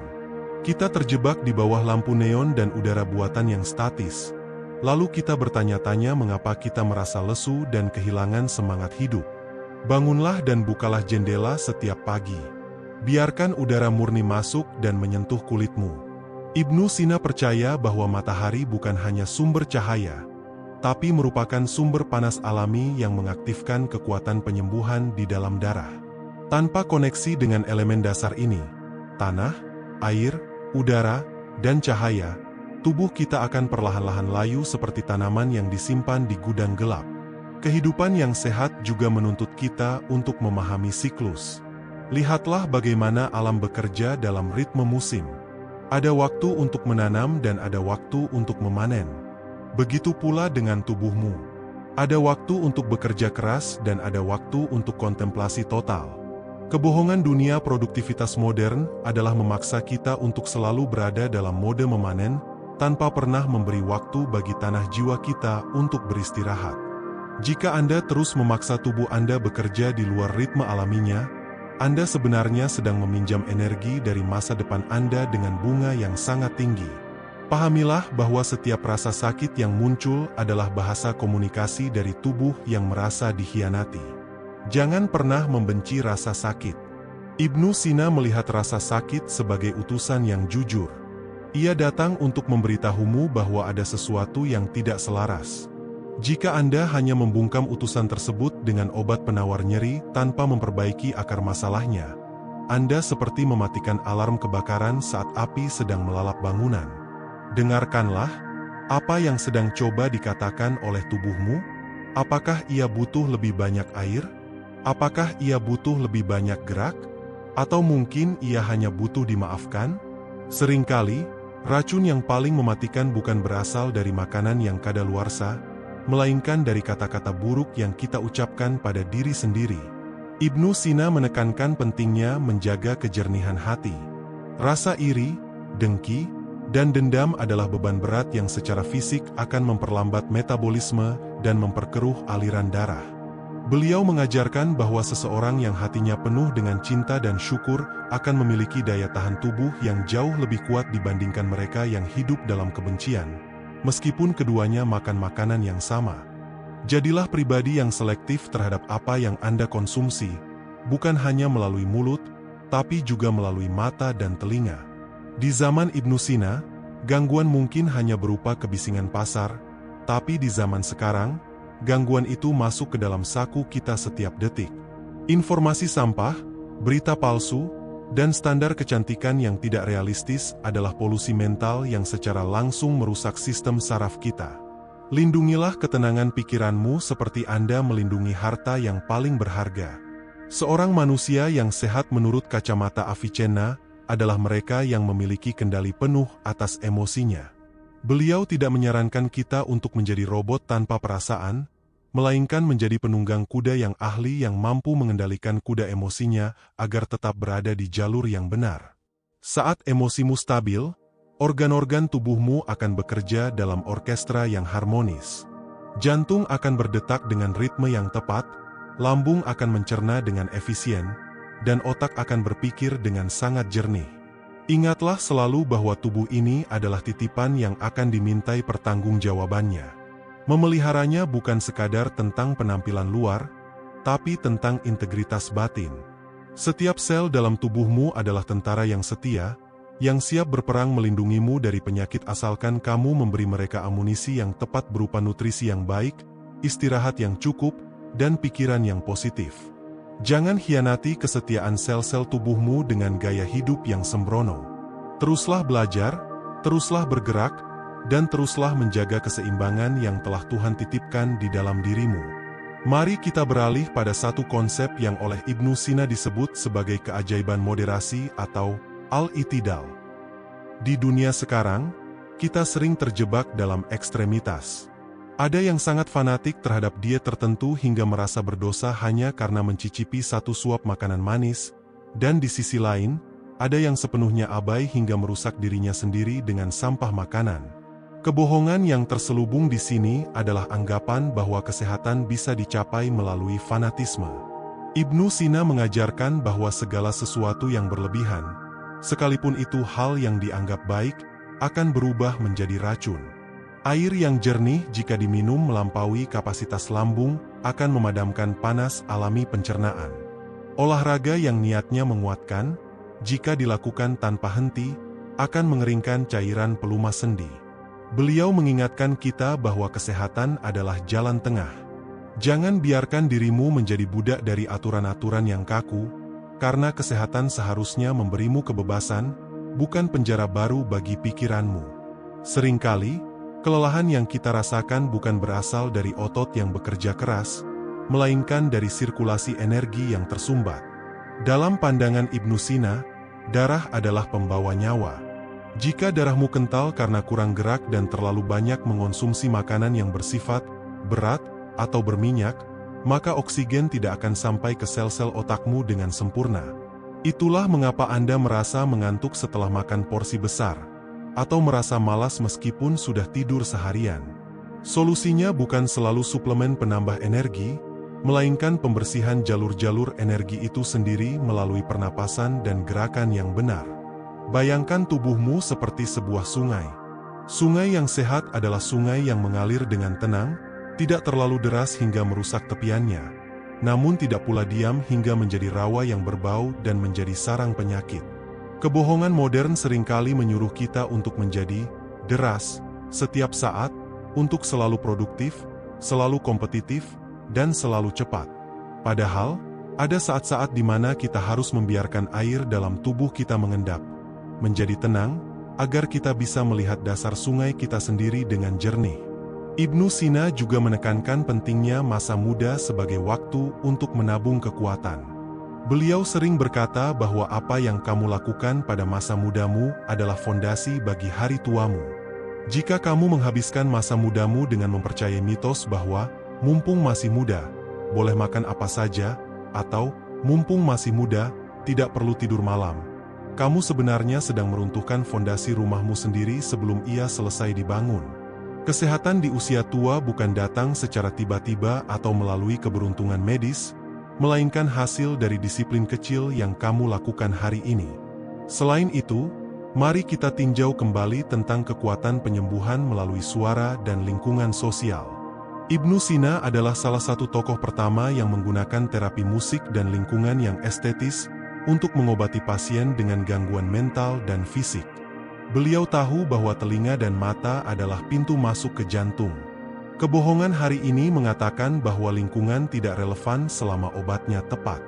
Speaker 1: Kita terjebak di bawah lampu neon dan udara buatan yang statis. Lalu kita bertanya-tanya mengapa kita merasa lesu dan kehilangan semangat hidup. Bangunlah dan bukalah jendela setiap pagi. Biarkan udara murni masuk dan menyentuh kulitmu. Ibnu Sina percaya bahwa matahari bukan hanya sumber cahaya, tapi merupakan sumber panas alami yang mengaktifkan kekuatan penyembuhan di dalam darah. Tanpa koneksi dengan elemen dasar ini, tanah, air, udara, dan cahaya, tubuh kita akan perlahan-lahan layu seperti tanaman yang disimpan di gudang gelap. Kehidupan yang sehat juga menuntut kita untuk memahami siklus. Lihatlah bagaimana alam bekerja dalam ritme musim. Ada waktu untuk menanam dan ada waktu untuk memanen. Begitu pula dengan tubuhmu. Ada waktu untuk bekerja keras dan ada waktu untuk kontemplasi total. Kebohongan dunia produktivitas modern adalah memaksa kita untuk selalu berada dalam mode memanen, tanpa pernah memberi waktu bagi tanah jiwa kita untuk beristirahat. Jika Anda terus memaksa tubuh Anda bekerja di luar ritme alaminya, Anda sebenarnya sedang meminjam energi dari masa depan Anda dengan bunga yang sangat tinggi. Pahamilah bahwa setiap rasa sakit yang muncul adalah bahasa komunikasi dari tubuh yang merasa dikhianati. Jangan pernah membenci rasa sakit. Ibnu Sina melihat rasa sakit sebagai utusan yang jujur. Ia datang untuk memberitahumu bahwa ada sesuatu yang tidak selaras. Jika Anda hanya membungkam utusan tersebut dengan obat penawar nyeri tanpa memperbaiki akar masalahnya, Anda seperti mematikan alarm kebakaran saat api sedang melalap bangunan. Dengarkanlah, apa yang sedang coba dikatakan oleh tubuhmu? Apakah ia butuh lebih banyak air? Apakah ia butuh lebih banyak gerak? Atau mungkin ia hanya butuh dimaafkan? Seringkali, racun yang paling mematikan bukan berasal dari makanan yang kadaluarsa, melainkan dari kata-kata buruk yang kita ucapkan pada diri sendiri. Ibnu Sina menekankan pentingnya menjaga kejernihan hati. Rasa iri, dengki, dan dendam adalah beban berat yang secara fisik akan memperlambat metabolisme dan memperkeruh aliran darah. Beliau mengajarkan bahwa seseorang yang hatinya penuh dengan cinta dan syukur akan memiliki daya tahan tubuh yang jauh lebih kuat dibandingkan mereka yang hidup dalam kebencian. Meskipun keduanya makan makanan yang sama. Jadilah pribadi yang selektif terhadap apa yang Anda konsumsi, bukan hanya melalui mulut, tapi juga melalui mata dan telinga. Di zaman Ibnu Sina, gangguan mungkin hanya berupa kebisingan pasar, tapi di zaman sekarang, gangguan itu masuk ke dalam saku kita setiap detik. Informasi sampah, berita palsu, dan standar kecantikan yang tidak realistis adalah polusi mental yang secara langsung merusak sistem saraf kita. Lindungilah ketenangan pikiranmu seperti Anda melindungi harta yang paling berharga. Seorang manusia yang sehat menurut kacamata Avicenna adalah mereka yang memiliki kendali penuh atas emosinya. Beliau tidak menyarankan kita untuk menjadi robot tanpa perasaan, melainkan menjadi penunggang kuda yang ahli yang mampu mengendalikan kuda emosinya agar tetap berada di jalur yang benar. Saat emosimu stabil, organ-organ tubuhmu akan bekerja dalam orkestra yang harmonis. Jantung akan berdetak dengan ritme yang tepat, lambung akan mencerna dengan efisien, dan otak akan berpikir dengan sangat jernih. Ingatlah selalu bahwa tubuh ini adalah titipan yang akan dimintai pertanggungjawabannya. Memeliharanya bukan sekadar tentang penampilan luar, tapi tentang integritas batin. Setiap sel dalam tubuhmu adalah tentara yang setia, yang siap berperang melindungimu dari penyakit asalkan kamu memberi mereka amunisi yang tepat berupa nutrisi yang baik, istirahat yang cukup, dan pikiran yang positif. Jangan hianati kesetiaan sel-sel tubuhmu dengan gaya hidup yang sembrono. Teruslah belajar, teruslah bergerak, dan teruslah menjaga keseimbangan yang telah Tuhan titipkan di dalam dirimu. Mari kita beralih pada satu konsep yang oleh Ibnu Sina disebut sebagai keajaiban moderasi atau al-i'tidal. Di dunia sekarang, kita sering terjebak dalam ekstremitas. Ada yang sangat fanatik terhadap diet tertentu hingga merasa berdosa hanya karena mencicipi satu suap makanan manis, Dan di sisi lain, ada yang sepenuhnya abai hingga merusak dirinya sendiri dengan sampah makanan. Kebohongan yang terselubung di sini adalah anggapan bahwa kesehatan bisa dicapai melalui fanatisme. Ibnu Sina mengajarkan bahwa segala sesuatu yang berlebihan, sekalipun itu hal yang dianggap baik, akan berubah menjadi racun. Air yang jernih jika diminum melampaui kapasitas lambung akan memadamkan panas alami pencernaan. Olahraga yang niatnya menguatkan, jika dilakukan tanpa henti, akan mengeringkan cairan pelumas sendi. Beliau mengingatkan kita bahwa kesehatan adalah jalan tengah. Jangan biarkan dirimu menjadi budak dari aturan-aturan yang kaku, karena kesehatan seharusnya memberimu kebebasan, bukan penjara baru bagi pikiranmu. Seringkali, kelelahan yang kita rasakan bukan berasal dari otot yang bekerja keras, melainkan dari sirkulasi energi yang tersumbat. Dalam pandangan Ibnu Sina, darah adalah pembawa nyawa. Jika darahmu kental karena kurang gerak dan terlalu banyak mengonsumsi makanan yang bersifat berat atau berminyak, maka oksigen tidak akan sampai ke sel-sel otakmu dengan sempurna. Itulah mengapa Anda merasa mengantuk setelah makan porsi besar, atau merasa malas meskipun sudah tidur seharian. Solusinya bukan selalu suplemen penambah energi, melainkan pembersihan jalur-jalur energi itu sendiri melalui pernapasan dan gerakan yang benar. Bayangkan tubuhmu seperti sebuah sungai. Sungai yang sehat adalah sungai yang mengalir dengan tenang, tidak terlalu deras hingga merusak tepiannya, namun tidak pula diam hingga menjadi rawa yang berbau dan menjadi sarang penyakit. Kebohongan modern seringkali menyuruh kita untuk menjadi deras setiap saat, untuk selalu produktif, selalu kompetitif, dan selalu cepat. Padahal, ada saat-saat di mana kita harus membiarkan air dalam tubuh kita mengendap, menjadi tenang, agar kita bisa melihat dasar sungai kita sendiri dengan jernih. Ibnu Sina juga menekankan pentingnya masa muda sebagai waktu untuk menabung kekuatan. Beliau sering berkata bahwa apa yang kamu lakukan pada masa mudamu adalah fondasi bagi hari tuamu. Jika kamu menghabiskan masa mudamu dengan mempercayai mitos bahwa mumpung masih muda, boleh makan apa saja, atau mumpung masih muda, tidak perlu tidur malam, kamu sebenarnya sedang meruntuhkan fondasi rumahmu sendiri sebelum ia selesai dibangun. Kesehatan di usia tua bukan datang secara tiba-tiba atau melalui keberuntungan medis, melainkan hasil dari disiplin kecil yang kamu lakukan hari ini. Selain itu, mari kita tinjau kembali tentang kekuatan penyembuhan melalui suara dan lingkungan sosial. Ibnu Sina adalah salah satu tokoh pertama yang menggunakan terapi musik dan lingkungan yang estetis untuk mengobati pasien dengan gangguan mental dan fisik. Beliau tahu bahwa telinga dan mata adalah pintu masuk ke jantung. Kebohongan hari ini mengatakan bahwa lingkungan tidak relevan selama obatnya tepat.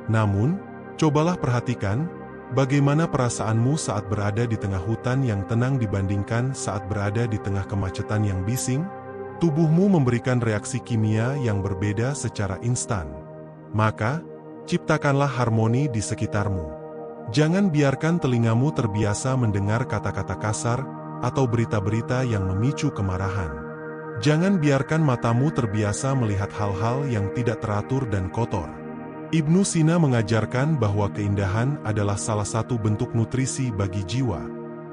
Speaker 1: Namun, cobalah perhatikan bagaimana perasaanmu saat berada di tengah hutan yang tenang dibandingkan saat berada di tengah kemacetan yang bising. Tubuhmu memberikan reaksi kimia yang berbeda secara instan. Maka, ciptakanlah harmoni di sekitarmu. Jangan biarkan telingamu terbiasa mendengar kata-kata kasar atau berita-berita yang memicu kemarahan. Jangan biarkan matamu terbiasa melihat hal-hal yang tidak teratur dan kotor. Ibnu Sina mengajarkan bahwa keindahan adalah salah satu bentuk nutrisi bagi jiwa.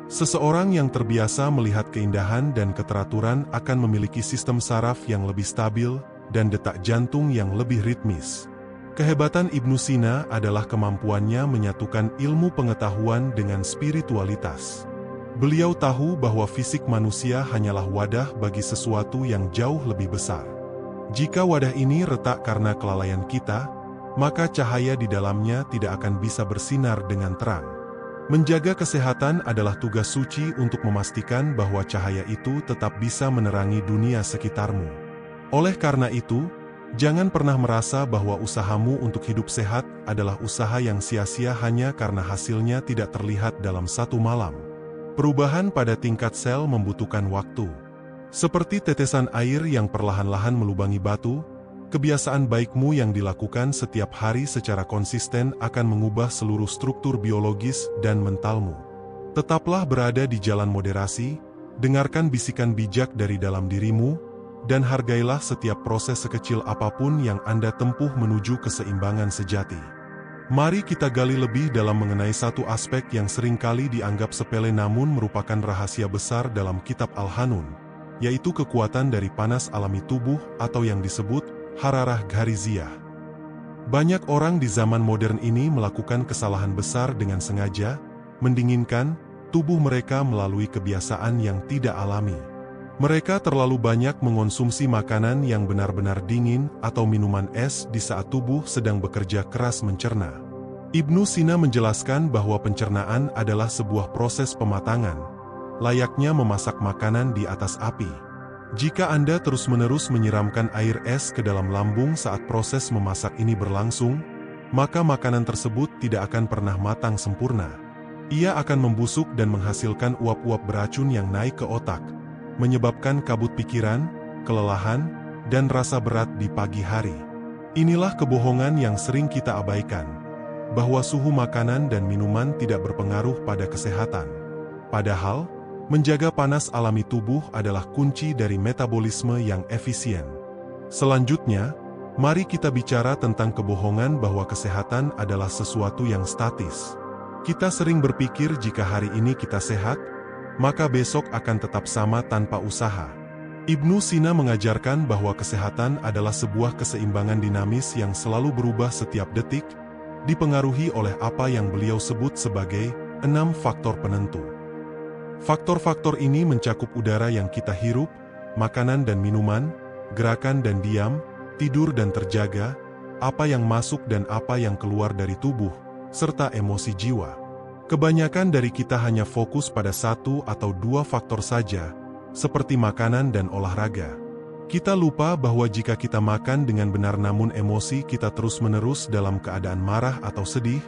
Speaker 1: Seseorang yang terbiasa melihat keindahan dan keteraturan akan memiliki sistem saraf yang lebih stabil dan detak jantung yang lebih ritmis. Kehebatan Ibnu Sina adalah kemampuannya menyatukan ilmu pengetahuan dengan spiritualitas. Beliau tahu bahwa fisik manusia hanyalah wadah bagi sesuatu yang jauh lebih besar. Jika wadah ini retak karena kelalaian kita, maka cahaya di dalamnya tidak akan bisa bersinar dengan terang. Menjaga kesehatan adalah tugas suci untuk memastikan bahwa cahaya itu tetap bisa menerangi dunia sekitarmu. Oleh karena itu, jangan pernah merasa bahwa usahamu untuk hidup sehat adalah usaha yang sia-sia hanya karena hasilnya tidak terlihat dalam satu malam. Perubahan pada tingkat sel membutuhkan waktu. Seperti tetesan air yang perlahan-lahan melubangi batu, kebiasaan baikmu yang dilakukan setiap hari secara konsisten akan mengubah seluruh struktur biologis dan mentalmu. Tetaplah berada di jalan moderasi, dengarkan bisikan bijak dari dalam dirimu, dan hargailah setiap proses sekecil apapun yang Anda tempuh menuju keseimbangan sejati. Mari kita gali lebih dalam mengenai satu aspek yang seringkali dianggap sepele namun merupakan rahasia besar dalam kitab Al-Hanun, yaitu kekuatan dari panas alami tubuh atau yang disebut hararah ghariziyah. Banyak orang di zaman modern ini melakukan kesalahan besar dengan sengaja, mendinginkan tubuh mereka melalui kebiasaan yang tidak alami. Mereka terlalu banyak mengonsumsi makanan yang benar-benar dingin atau minuman es di saat tubuh sedang bekerja keras mencerna. Ibnu Sina menjelaskan bahwa pencernaan adalah sebuah proses pematangan, layaknya memasak makanan di atas api. Jika Anda terus-menerus menyiramkan air es ke dalam lambung saat proses memasak ini berlangsung, maka makanan tersebut tidak akan pernah matang sempurna. Ia akan membusuk dan menghasilkan uap-uap beracun yang naik ke otak, menyebabkan kabut pikiran, kelelahan, dan rasa berat di pagi hari. Inilah kebohongan yang sering kita abaikan, bahwa suhu makanan dan minuman tidak berpengaruh pada kesehatan. Padahal, menjaga panas alami tubuh adalah kunci dari metabolisme yang efisien. Selanjutnya, mari kita bicara tentang kebohongan bahwa kesehatan adalah sesuatu yang statis. Kita sering berpikir jika hari ini kita sehat, maka besok akan tetap sama tanpa usaha. Ibnu Sina mengajarkan bahwa kesehatan adalah sebuah keseimbangan dinamis yang selalu berubah setiap detik, dipengaruhi oleh apa yang beliau sebut sebagai 6 faktor penentu. Faktor-faktor ini mencakup udara yang kita hirup, makanan dan minuman, gerakan dan diam, tidur dan terjaga, apa yang masuk dan apa yang keluar dari tubuh, serta emosi jiwa. Kebanyakan dari kita hanya fokus pada 1 atau 2 faktor saja, seperti makanan dan olahraga. Kita lupa bahwa jika kita makan dengan benar namun emosi kita terus-menerus dalam keadaan marah atau sedih,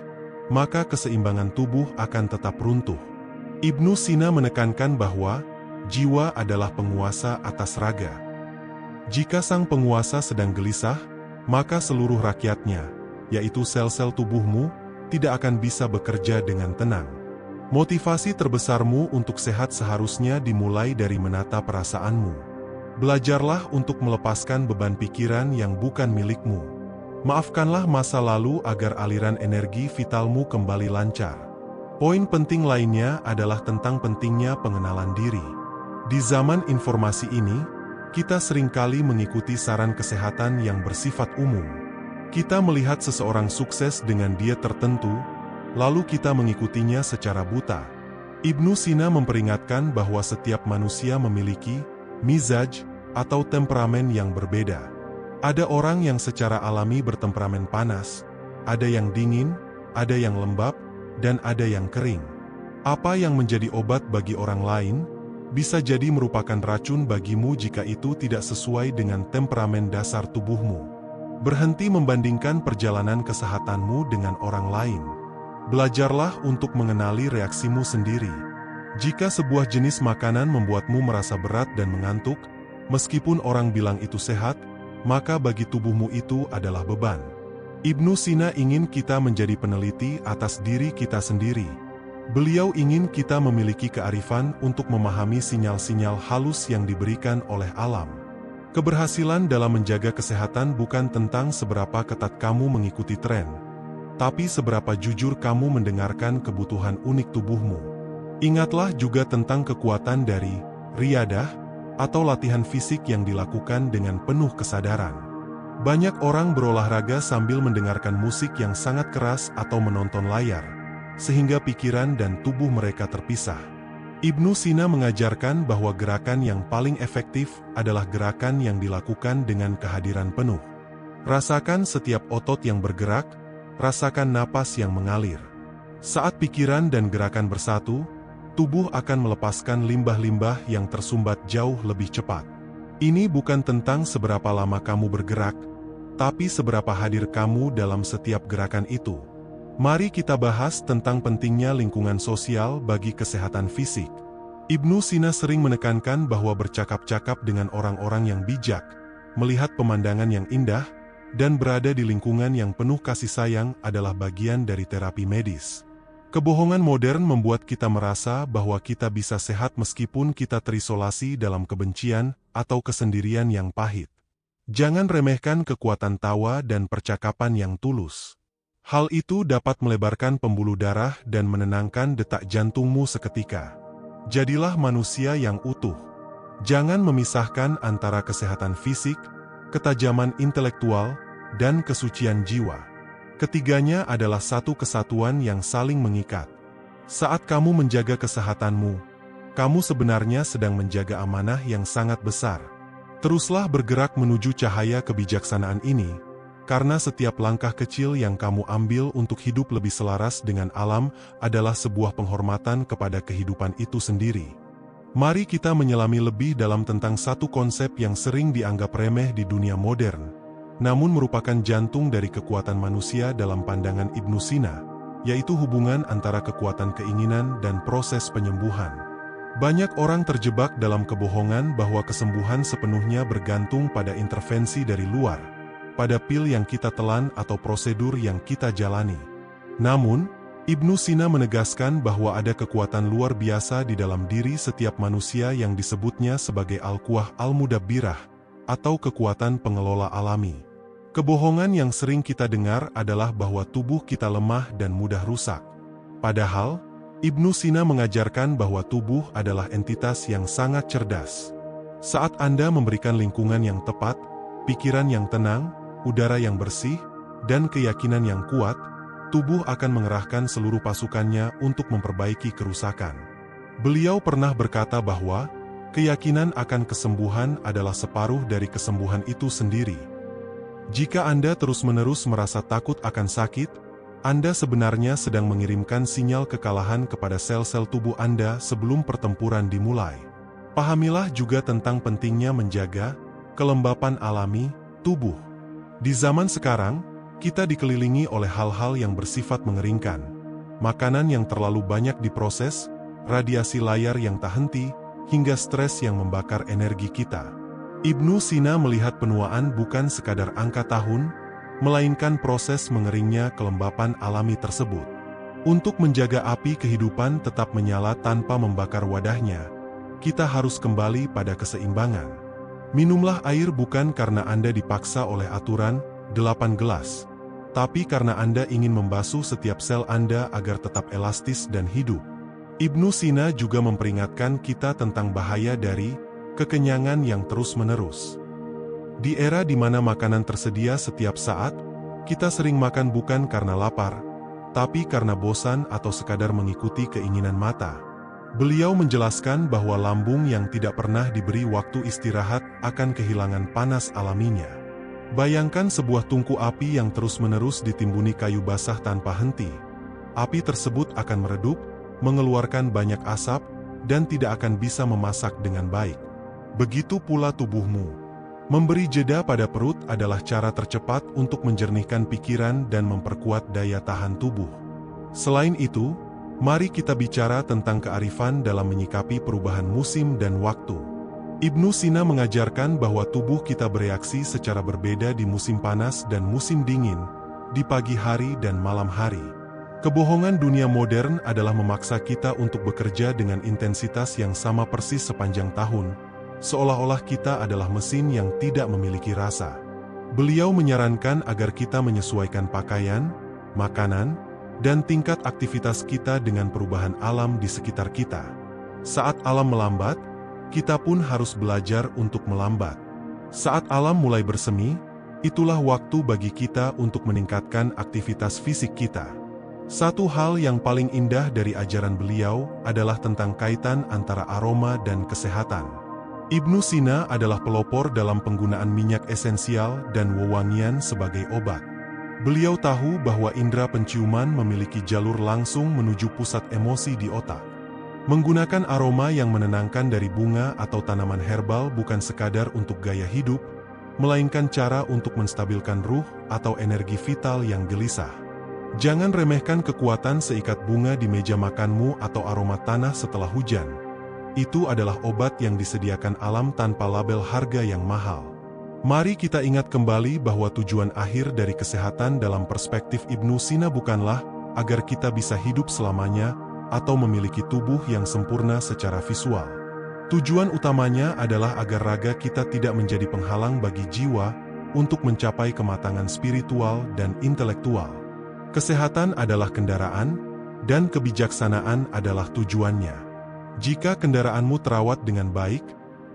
Speaker 1: maka keseimbangan tubuh akan tetap runtuh. Ibnu Sina menekankan bahwa jiwa adalah penguasa atas raga. Jika sang penguasa sedang gelisah, maka seluruh rakyatnya, yaitu sel-sel tubuhmu, tidak akan bisa bekerja dengan tenang. Motivasi terbesarmu untuk sehat seharusnya dimulai dari menata perasaanmu. Belajarlah untuk melepaskan beban pikiran yang bukan milikmu. Maafkanlah masa lalu agar aliran energi vitalmu kembali lancar. Poin penting lainnya adalah tentang pentingnya pengenalan diri. Di zaman informasi ini, kita seringkali mengikuti saran kesehatan yang bersifat umum. Kita melihat seseorang sukses dengan diet tertentu, lalu kita mengikutinya secara buta. Ibnu Sina memperingatkan bahwa setiap manusia memiliki mizaj atau temperamen yang berbeda. Ada orang yang secara alami bertemperamen panas, ada yang dingin, ada yang lembab, dan ada yang kering. Apa yang menjadi obat bagi orang lain, bisa jadi merupakan racun bagimu jika itu tidak sesuai dengan temperamen dasar tubuhmu. Berhenti membandingkan perjalanan kesehatanmu dengan orang lain. Belajarlah untuk mengenali reaksimu sendiri. Jika sebuah jenis makanan membuatmu merasa berat dan mengantuk, meskipun orang bilang itu sehat, maka bagi tubuhmu itu adalah beban. Ibnu Sina ingin kita menjadi peneliti atas diri kita sendiri. Beliau ingin kita memiliki kearifan untuk memahami sinyal-sinyal halus yang diberikan oleh alam. Keberhasilan dalam menjaga kesehatan bukan tentang seberapa ketat kamu mengikuti tren, tapi seberapa jujur kamu mendengarkan kebutuhan unik tubuhmu. Ingatlah juga tentang kekuatan dari riyadah atau latihan fisik yang dilakukan dengan penuh kesadaran. Banyak orang berolahraga sambil mendengarkan musik yang sangat keras atau menonton layar, sehingga pikiran dan tubuh mereka terpisah. Ibnu Sina mengajarkan bahwa gerakan yang paling efektif adalah gerakan yang dilakukan dengan kehadiran penuh. Rasakan setiap otot yang bergerak, rasakan napas yang mengalir. Saat pikiran dan gerakan bersatu, tubuh akan melepaskan limbah-limbah yang tersumbat jauh lebih cepat. Ini bukan tentang seberapa lama kamu bergerak, tapi seberapa hadir kamu dalam setiap gerakan itu. Mari kita bahas tentang pentingnya lingkungan sosial bagi kesehatan fisik. Ibnu Sina sering menekankan bahwa bercakap-cakap dengan orang-orang yang bijak, melihat pemandangan yang indah, dan berada di lingkungan yang penuh kasih sayang adalah bagian dari terapi medis. Kebohongan modern membuat kita merasa bahwa kita bisa sehat meskipun kita terisolasi dalam kebencian atau kesendirian yang pahit. Jangan remehkan kekuatan tawa dan percakapan yang tulus. Hal itu dapat melebarkan pembuluh darah dan menenangkan detak jantungmu seketika. Jadilah manusia yang utuh. Jangan memisahkan antara kesehatan fisik, ketajaman intelektual, dan kesucian jiwa. Ketiganya adalah satu kesatuan yang saling mengikat. Saat kamu menjaga kesehatanmu, kamu sebenarnya sedang menjaga amanah yang sangat besar. Teruslah bergerak menuju cahaya kebijaksanaan ini, karena setiap langkah kecil yang kamu ambil untuk hidup lebih selaras dengan alam adalah sebuah penghormatan kepada kehidupan itu sendiri. Mari kita menyelami lebih dalam tentang satu konsep yang sering dianggap remeh di dunia modern, namun merupakan jantung dari kekuatan manusia dalam pandangan Ibnu Sina, yaitu hubungan antara kekuatan keinginan dan proses penyembuhan. Banyak orang terjebak dalam kebohongan bahwa kesembuhan sepenuhnya bergantung pada intervensi dari luar, pada pil yang kita telan atau prosedur yang kita jalani. Namun, Ibnu Sina menegaskan bahwa ada kekuatan luar biasa di dalam diri setiap manusia yang disebutnya sebagai Al-Quwah Al-Mudabbirah, atau kekuatan pengelola alami. Kebohongan yang sering kita dengar adalah bahwa tubuh kita lemah dan mudah rusak. Padahal, Ibnu Sina mengajarkan bahwa tubuh adalah entitas yang sangat cerdas. Saat Anda memberikan lingkungan yang tepat, pikiran yang tenang, udara yang bersih, dan keyakinan yang kuat, tubuh akan mengerahkan seluruh pasukannya untuk memperbaiki kerusakan. Beliau pernah berkata bahwa, keyakinan akan kesembuhan adalah separuh dari kesembuhan itu sendiri. Jika Anda terus-menerus merasa takut akan sakit, Anda sebenarnya sedang mengirimkan sinyal kekalahan kepada sel-sel tubuh Anda sebelum pertempuran dimulai. Pahamilah juga tentang pentingnya menjaga kelembapan alami tubuh. Di zaman sekarang, kita dikelilingi oleh hal-hal yang bersifat mengeringkan. Makanan yang terlalu banyak diproses, radiasi layar yang tak henti, hingga stres yang membakar energi kita. Ibnu Sina melihat penuaan bukan sekadar angka tahun, melainkan proses mengeringnya kelembapan alami tersebut. Untuk menjaga api kehidupan tetap menyala tanpa membakar wadahnya, kita harus kembali pada keseimbangan. Minumlah air bukan karena Anda dipaksa oleh aturan 8 gelas, tapi karena Anda ingin membasuh setiap sel Anda agar tetap elastis dan hidup. Ibnu Sina juga memperingatkan kita tentang bahaya dari kekenyangan yang terus-menerus. Di era di mana makanan tersedia setiap saat, kita sering makan bukan karena lapar, tapi karena bosan atau sekadar mengikuti keinginan mata. Beliau menjelaskan bahwa lambung yang tidak pernah diberi waktu istirahat akan kehilangan panas alaminya. Bayangkan sebuah tungku api yang terus-menerus ditimbuni kayu basah tanpa henti. Api tersebut akan meredup, mengeluarkan banyak asap, dan tidak akan bisa memasak dengan baik. Begitu pula tubuhmu. Memberi jeda pada perut adalah cara tercepat untuk menjernihkan pikiran dan memperkuat daya tahan tubuh. Selain itu, mari kita bicara tentang kearifan dalam menyikapi perubahan musim dan waktu. Ibnu Sina mengajarkan bahwa tubuh kita bereaksi secara berbeda di musim panas dan musim dingin, di pagi hari dan malam hari. Kebohongan dunia modern adalah memaksa kita untuk bekerja dengan intensitas yang sama persis sepanjang tahun, seolah-olah kita adalah mesin yang tidak memiliki rasa. Beliau menyarankan agar kita menyesuaikan pakaian, makanan, dan tingkat aktivitas kita dengan perubahan alam di sekitar kita. Saat alam melambat, kita pun harus belajar untuk melambat. Saat alam mulai bersemi, itulah waktu bagi kita untuk meningkatkan aktivitas fisik kita. Satu hal yang paling indah dari ajaran beliau adalah tentang kaitan antara aroma dan kesehatan. Ibnu Sina adalah pelopor dalam penggunaan minyak esensial dan wewangian sebagai obat. Beliau tahu bahwa indera penciuman memiliki jalur langsung menuju pusat emosi di otak. Menggunakan aroma yang menenangkan dari bunga atau tanaman herbal bukan sekadar untuk gaya hidup, melainkan cara untuk menstabilkan ruh atau energi vital yang gelisah. Jangan remehkan kekuatan seikat bunga di meja makanmu atau aroma tanah setelah hujan. Itu adalah obat yang disediakan alam tanpa label harga yang mahal. Mari kita ingat kembali bahwa tujuan akhir dari kesehatan dalam perspektif Ibnu Sina bukanlah agar kita bisa hidup selamanya atau memiliki tubuh yang sempurna secara visual. Tujuan utamanya adalah agar raga kita tidak menjadi penghalang bagi jiwa untuk mencapai kematangan spiritual dan intelektual. Kesehatan adalah kendaraan, dan kebijaksanaan adalah tujuannya. Jika kendaraanmu terawat dengan baik,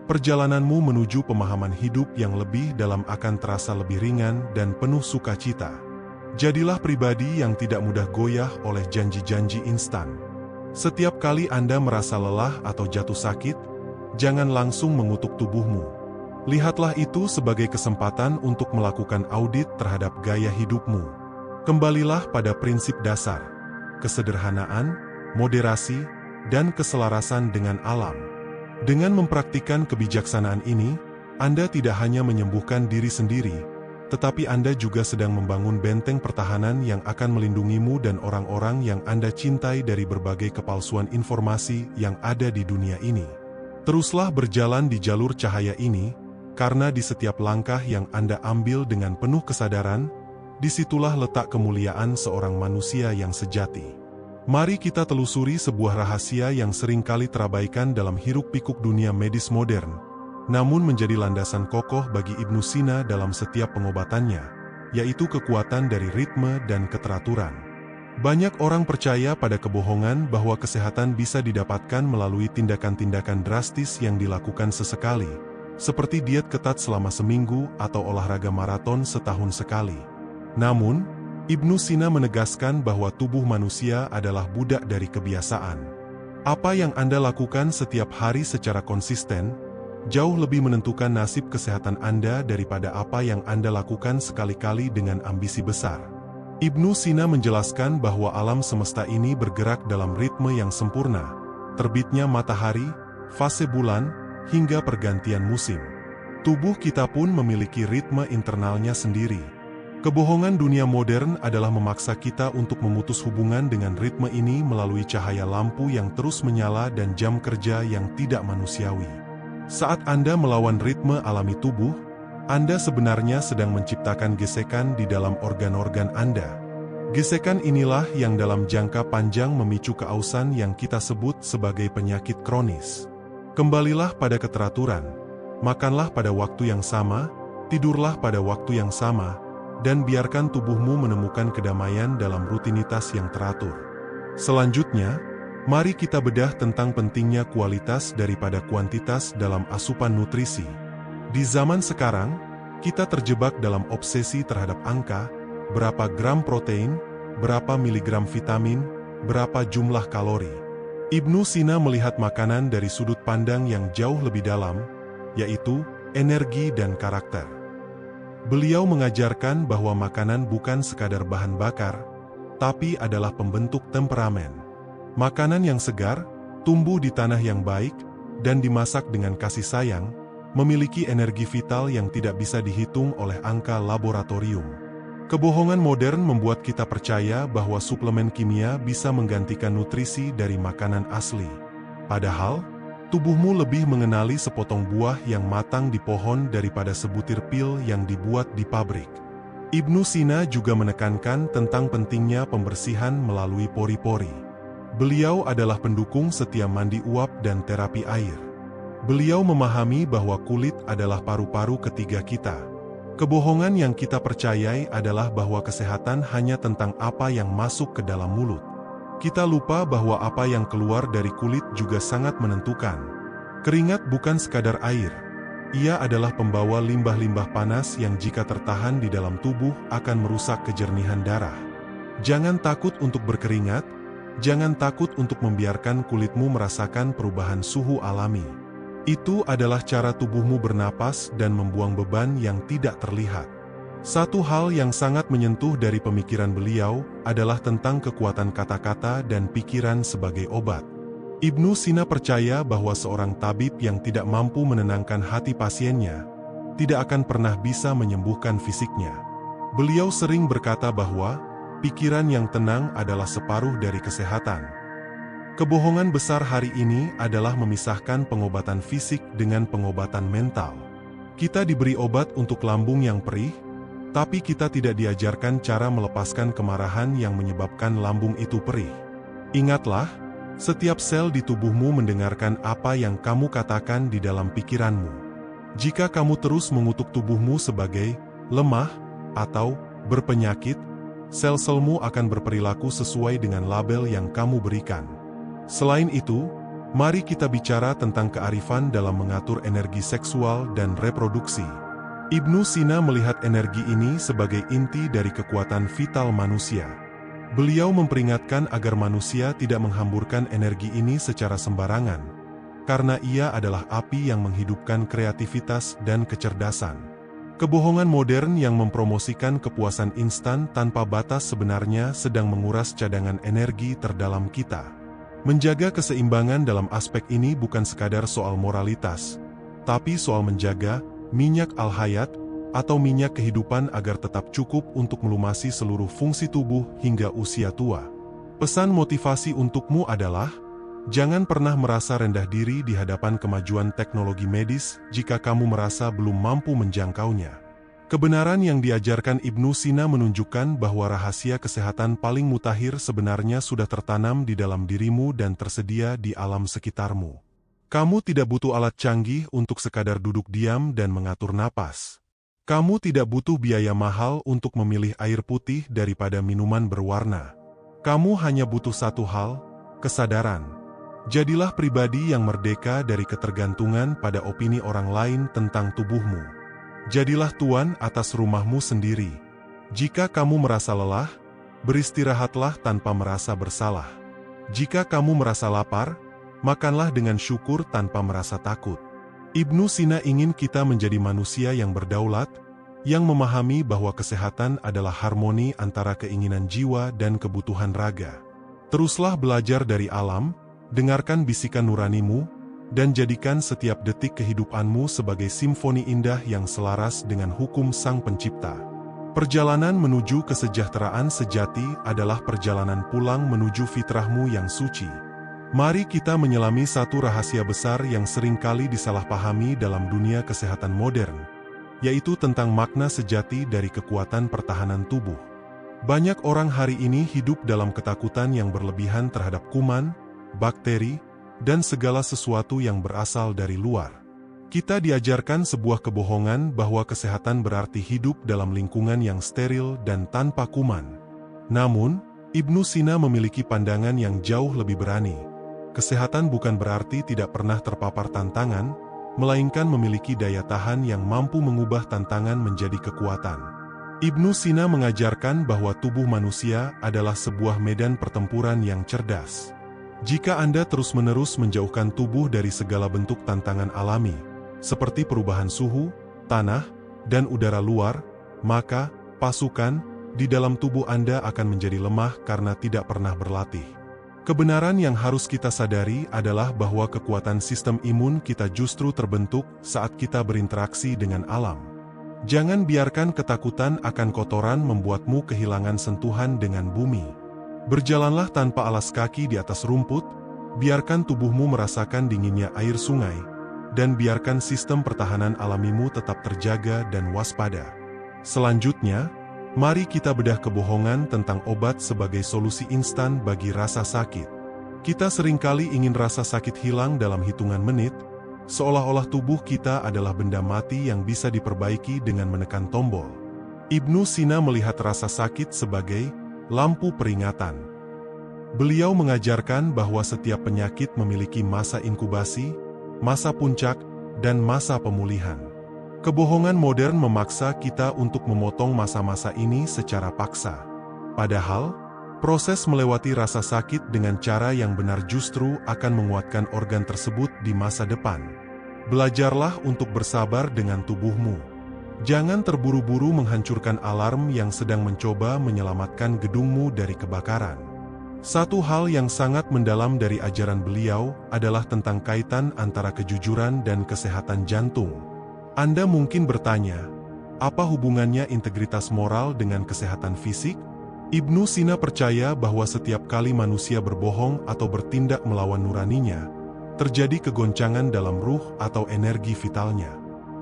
Speaker 1: perjalananmu menuju pemahaman hidup yang lebih dalam akan terasa lebih ringan dan penuh sukacita. Jadilah pribadi yang tidak mudah goyah oleh janji-janji instan. Setiap kali Anda merasa lelah atau jatuh sakit, jangan langsung mengutuk tubuhmu. Lihatlah itu sebagai kesempatan untuk melakukan audit terhadap gaya hidupmu. Kembalilah pada prinsip dasar, kesederhanaan, moderasi, dan keselarasan dengan alam. Dengan mempraktikkan kebijaksanaan ini, Anda tidak hanya menyembuhkan diri sendiri, tetapi Anda juga sedang membangun benteng pertahanan yang akan melindungimu dan orang-orang yang Anda cintai dari berbagai kepalsuan informasi yang ada di dunia ini. Teruslah berjalan di jalur cahaya ini, karena di setiap langkah yang Anda ambil dengan penuh kesadaran, disitulah letak kemuliaan seorang manusia yang sejati. Mari kita telusuri sebuah rahasia yang sering kali terabaikan dalam hiruk-pikuk dunia medis modern, namun menjadi landasan kokoh bagi Ibnu Sina dalam setiap pengobatannya, yaitu kekuatan dari ritme dan keteraturan. Banyak orang percaya pada kebohongan bahwa kesehatan bisa didapatkan melalui tindakan-tindakan drastis yang dilakukan sesekali, seperti diet ketat selama seminggu atau olahraga maraton setahun sekali. Namun, Ibnu Sina menegaskan bahwa tubuh manusia adalah budak dari kebiasaan. Apa yang Anda lakukan setiap hari secara konsisten, jauh lebih menentukan nasib kesehatan Anda daripada apa yang Anda lakukan sekali-kali dengan ambisi besar. Ibnu Sina menjelaskan bahwa alam semesta ini bergerak dalam ritme yang sempurna, terbitnya matahari, fase bulan, hingga pergantian musim. Tubuh kita pun memiliki ritme internalnya sendiri. Kebohongan dunia modern adalah memaksa kita untuk memutus hubungan dengan ritme ini melalui cahaya lampu yang terus menyala dan jam kerja yang tidak manusiawi. Saat Anda melawan ritme alami tubuh, Anda sebenarnya sedang menciptakan gesekan di dalam organ-organ Anda. Gesekan inilah yang dalam jangka panjang memicu keausan yang kita sebut sebagai penyakit kronis. Kembalilah pada keteraturan, makanlah pada waktu yang sama, tidurlah pada waktu yang sama, dan biarkan tubuhmu menemukan kedamaian dalam rutinitas yang teratur. Selanjutnya, mari kita bedah tentang pentingnya kualitas daripada kuantitas dalam asupan nutrisi. Di zaman sekarang, kita terjebak dalam obsesi terhadap angka, berapa gram protein, berapa miligram vitamin, berapa jumlah kalori. Ibnu Sina melihat makanan dari sudut pandang yang jauh lebih dalam, yaitu energi dan karakter. Beliau mengajarkan bahwa makanan bukan sekadar bahan bakar, tapi adalah pembentuk temperamen. Makanan yang segar, tumbuh di tanah yang baik, dan dimasak dengan kasih sayang, memiliki energi vital yang tidak bisa dihitung oleh angka laboratorium. Kebohongan modern membuat kita percaya bahwa suplemen kimia bisa menggantikan nutrisi dari makanan asli. Padahal, tubuhmu lebih mengenali sepotong buah yang matang di pohon daripada sebutir pil yang dibuat di pabrik. Ibnu Sina juga menekankan tentang pentingnya pembersihan melalui pori-pori. Beliau adalah pendukung setia mandi uap dan terapi air. Beliau memahami bahwa kulit adalah paru-paru ketiga kita. Kebohongan yang kita percayai adalah bahwa kesehatan hanya tentang apa yang masuk ke dalam mulut. Kita lupa bahwa apa yang keluar dari kulit juga sangat menentukan. Keringat bukan sekadar air. Ia adalah pembawa limbah-limbah panas yang jika tertahan di dalam tubuh akan merusak kejernihan darah. Jangan takut untuk berkeringat, jangan takut untuk membiarkan kulitmu merasakan perubahan suhu alami. Itu adalah cara tubuhmu bernapas dan membuang beban yang tidak terlihat. Satu hal yang sangat menyentuh dari pemikiran beliau adalah tentang kekuatan kata-kata dan pikiran sebagai obat. Ibnu Sina percaya bahwa seorang tabib yang tidak mampu menenangkan hati pasiennya, tidak akan pernah bisa menyembuhkan fisiknya. Beliau sering berkata bahwa, pikiran yang tenang adalah separuh dari kesehatan. Kebohongan besar hari ini adalah memisahkan pengobatan fisik dengan pengobatan mental. Kita diberi obat untuk lambung yang perih, tapi kita tidak diajarkan cara melepaskan kemarahan yang menyebabkan lambung itu perih. Ingatlah, setiap sel di tubuhmu mendengarkan apa yang kamu katakan di dalam pikiranmu. Jika kamu terus mengutuk tubuhmu sebagai lemah atau berpenyakit, sel-selmu akan berperilaku sesuai dengan label yang kamu berikan. Selain itu, mari kita bicara tentang kearifan dalam mengatur energi seksual dan reproduksi. Ibnu Sina melihat energi ini sebagai inti dari kekuatan vital manusia. Beliau memperingatkan agar manusia tidak menghamburkan energi ini secara sembarangan, karena ia adalah api yang menghidupkan kreativitas dan kecerdasan. Kebohongan modern yang mempromosikan kepuasan instan tanpa batas sebenarnya sedang menguras cadangan energi terdalam kita. Menjaga keseimbangan dalam aspek ini bukan sekadar soal moralitas, tapi soal menjaga minyak al-hayat atau minyak kehidupan agar tetap cukup untuk melumasi seluruh fungsi tubuh hingga usia tua. Pesan motivasi untukmu adalah, jangan pernah merasa rendah diri di hadapan kemajuan teknologi medis jika kamu merasa belum mampu menjangkaunya. Kebenaran yang diajarkan Ibnu Sina menunjukkan bahwa rahasia kesehatan paling mutakhir sebenarnya sudah tertanam di dalam dirimu dan tersedia di alam sekitarmu. Kamu tidak butuh alat canggih untuk sekadar duduk diam dan mengatur napas. Kamu tidak butuh biaya mahal untuk memilih air putih daripada minuman berwarna. Kamu hanya butuh satu hal, kesadaran. Jadilah pribadi yang merdeka dari ketergantungan pada opini orang lain tentang tubuhmu. Jadilah tuan atas rumahmu sendiri. Jika kamu merasa lelah, beristirahatlah tanpa merasa bersalah. Jika kamu merasa lapar, makanlah dengan syukur tanpa merasa takut. Ibnu Sina ingin kita menjadi manusia yang berdaulat, yang memahami bahwa kesehatan adalah harmoni antara keinginan jiwa dan kebutuhan raga. Teruslah belajar dari alam, dengarkan bisikan nuranimu, dan jadikan setiap detik kehidupanmu sebagai simfoni indah yang selaras dengan hukum Sang Pencipta. Perjalanan menuju kesejahteraan sejati adalah perjalanan pulang menuju fitrahmu yang suci. Mari kita menyelami satu rahasia besar yang seringkali disalahpahami dalam dunia kesehatan modern, yaitu tentang makna sejati dari kekuatan pertahanan tubuh. Banyak orang hari ini hidup dalam ketakutan yang berlebihan terhadap kuman, bakteri, dan segala sesuatu yang berasal dari luar. Kita diajarkan sebuah kebohongan bahwa kesehatan berarti hidup dalam lingkungan yang steril dan tanpa kuman. Namun, Ibnu Sina memiliki pandangan yang jauh lebih berani. Kesehatan bukan berarti tidak pernah terpapar tantangan, melainkan memiliki daya tahan yang mampu mengubah tantangan menjadi kekuatan. Ibnu Sina mengajarkan bahwa tubuh manusia adalah sebuah medan pertempuran yang cerdas. Jika Anda terus-menerus menjauhkan tubuh dari segala bentuk tantangan alami, seperti perubahan suhu, tanah, dan udara luar, maka pasukan di dalam tubuh Anda akan menjadi lemah karena tidak pernah berlatih. Kebenaran yang harus kita sadari adalah bahwa kekuatan sistem imun kita justru terbentuk saat kita berinteraksi dengan alam. Jangan biarkan ketakutan akan kotoran membuatmu kehilangan sentuhan dengan bumi. Berjalanlah tanpa alas kaki di atas rumput, biarkan tubuhmu merasakan dinginnya air sungai, dan biarkan sistem pertahanan alamimu tetap terjaga dan waspada. Selanjutnya, mari kita bedah kebohongan tentang obat sebagai solusi instan bagi rasa sakit. Kita seringkali ingin rasa sakit hilang dalam hitungan menit, seolah-olah tubuh kita adalah benda mati yang bisa diperbaiki dengan menekan tombol. Ibnu Sina melihat rasa sakit sebagai lampu peringatan. Beliau mengajarkan bahwa setiap penyakit memiliki masa inkubasi, masa puncak, dan masa pemulihan. Kebohongan modern memaksa kita untuk memotong masa-masa ini secara paksa. Padahal, proses melewati rasa sakit dengan cara yang benar justru akan menguatkan organ tersebut di masa depan. Belajarlah untuk bersabar dengan tubuhmu. Jangan terburu-buru menghancurkan alarm yang sedang mencoba menyelamatkan gedungmu dari kebakaran. Satu hal yang sangat mendalam dari ajaran beliau adalah tentang kaitan antara kejujuran dan kesehatan jantung. Anda mungkin bertanya, apa hubungannya integritas moral dengan kesehatan fisik? Ibnu Sina percaya bahwa setiap kali manusia berbohong atau bertindak melawan nuraninya, terjadi kegoncangan dalam ruh atau energi vitalnya.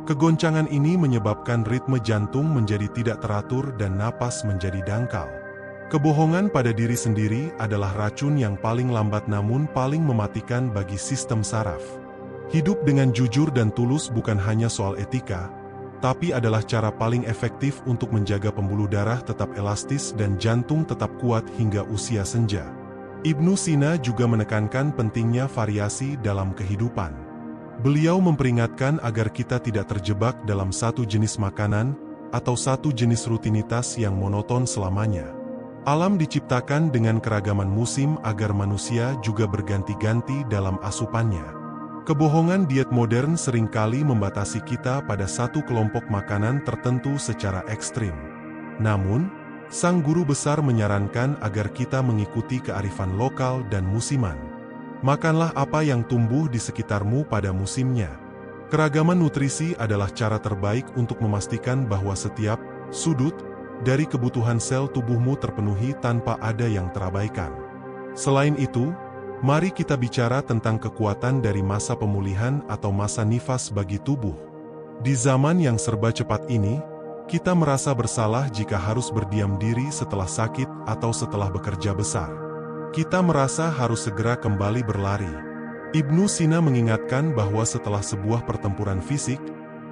Speaker 1: Kegoncangan ini menyebabkan ritme jantung menjadi tidak teratur dan napas menjadi dangkal. Kebohongan pada diri sendiri adalah racun yang paling lambat namun paling mematikan bagi sistem saraf. Hidup dengan jujur dan tulus bukan hanya soal etika, tapi adalah cara paling efektif untuk menjaga pembuluh darah tetap elastis dan jantung tetap kuat hingga usia senja. Ibnu Sina juga menekankan pentingnya variasi dalam kehidupan. Beliau memperingatkan agar kita tidak terjebak dalam satu jenis makanan atau satu jenis rutinitas yang monoton selamanya. Alam diciptakan dengan keragaman musim agar manusia juga berganti-ganti dalam asupannya. Kebohongan diet modern seringkali membatasi kita pada satu kelompok makanan tertentu secara ekstrim. Namun, sang guru besar menyarankan agar kita mengikuti kearifan lokal dan musiman. Makanlah apa yang tumbuh di sekitarmu pada musimnya. Keragaman nutrisi adalah cara terbaik untuk memastikan bahwa setiap sudut dari kebutuhan sel tubuhmu terpenuhi tanpa ada yang terabaikan. Selain itu, mari kita bicara tentang kekuatan dari masa pemulihan atau masa nifas bagi tubuh. Di zaman yang serba cepat ini, kita merasa bersalah jika harus berdiam diri setelah sakit atau setelah bekerja besar. Kita merasa harus segera kembali berlari. Ibnu Sina mengingatkan bahwa setelah sebuah pertempuran fisik,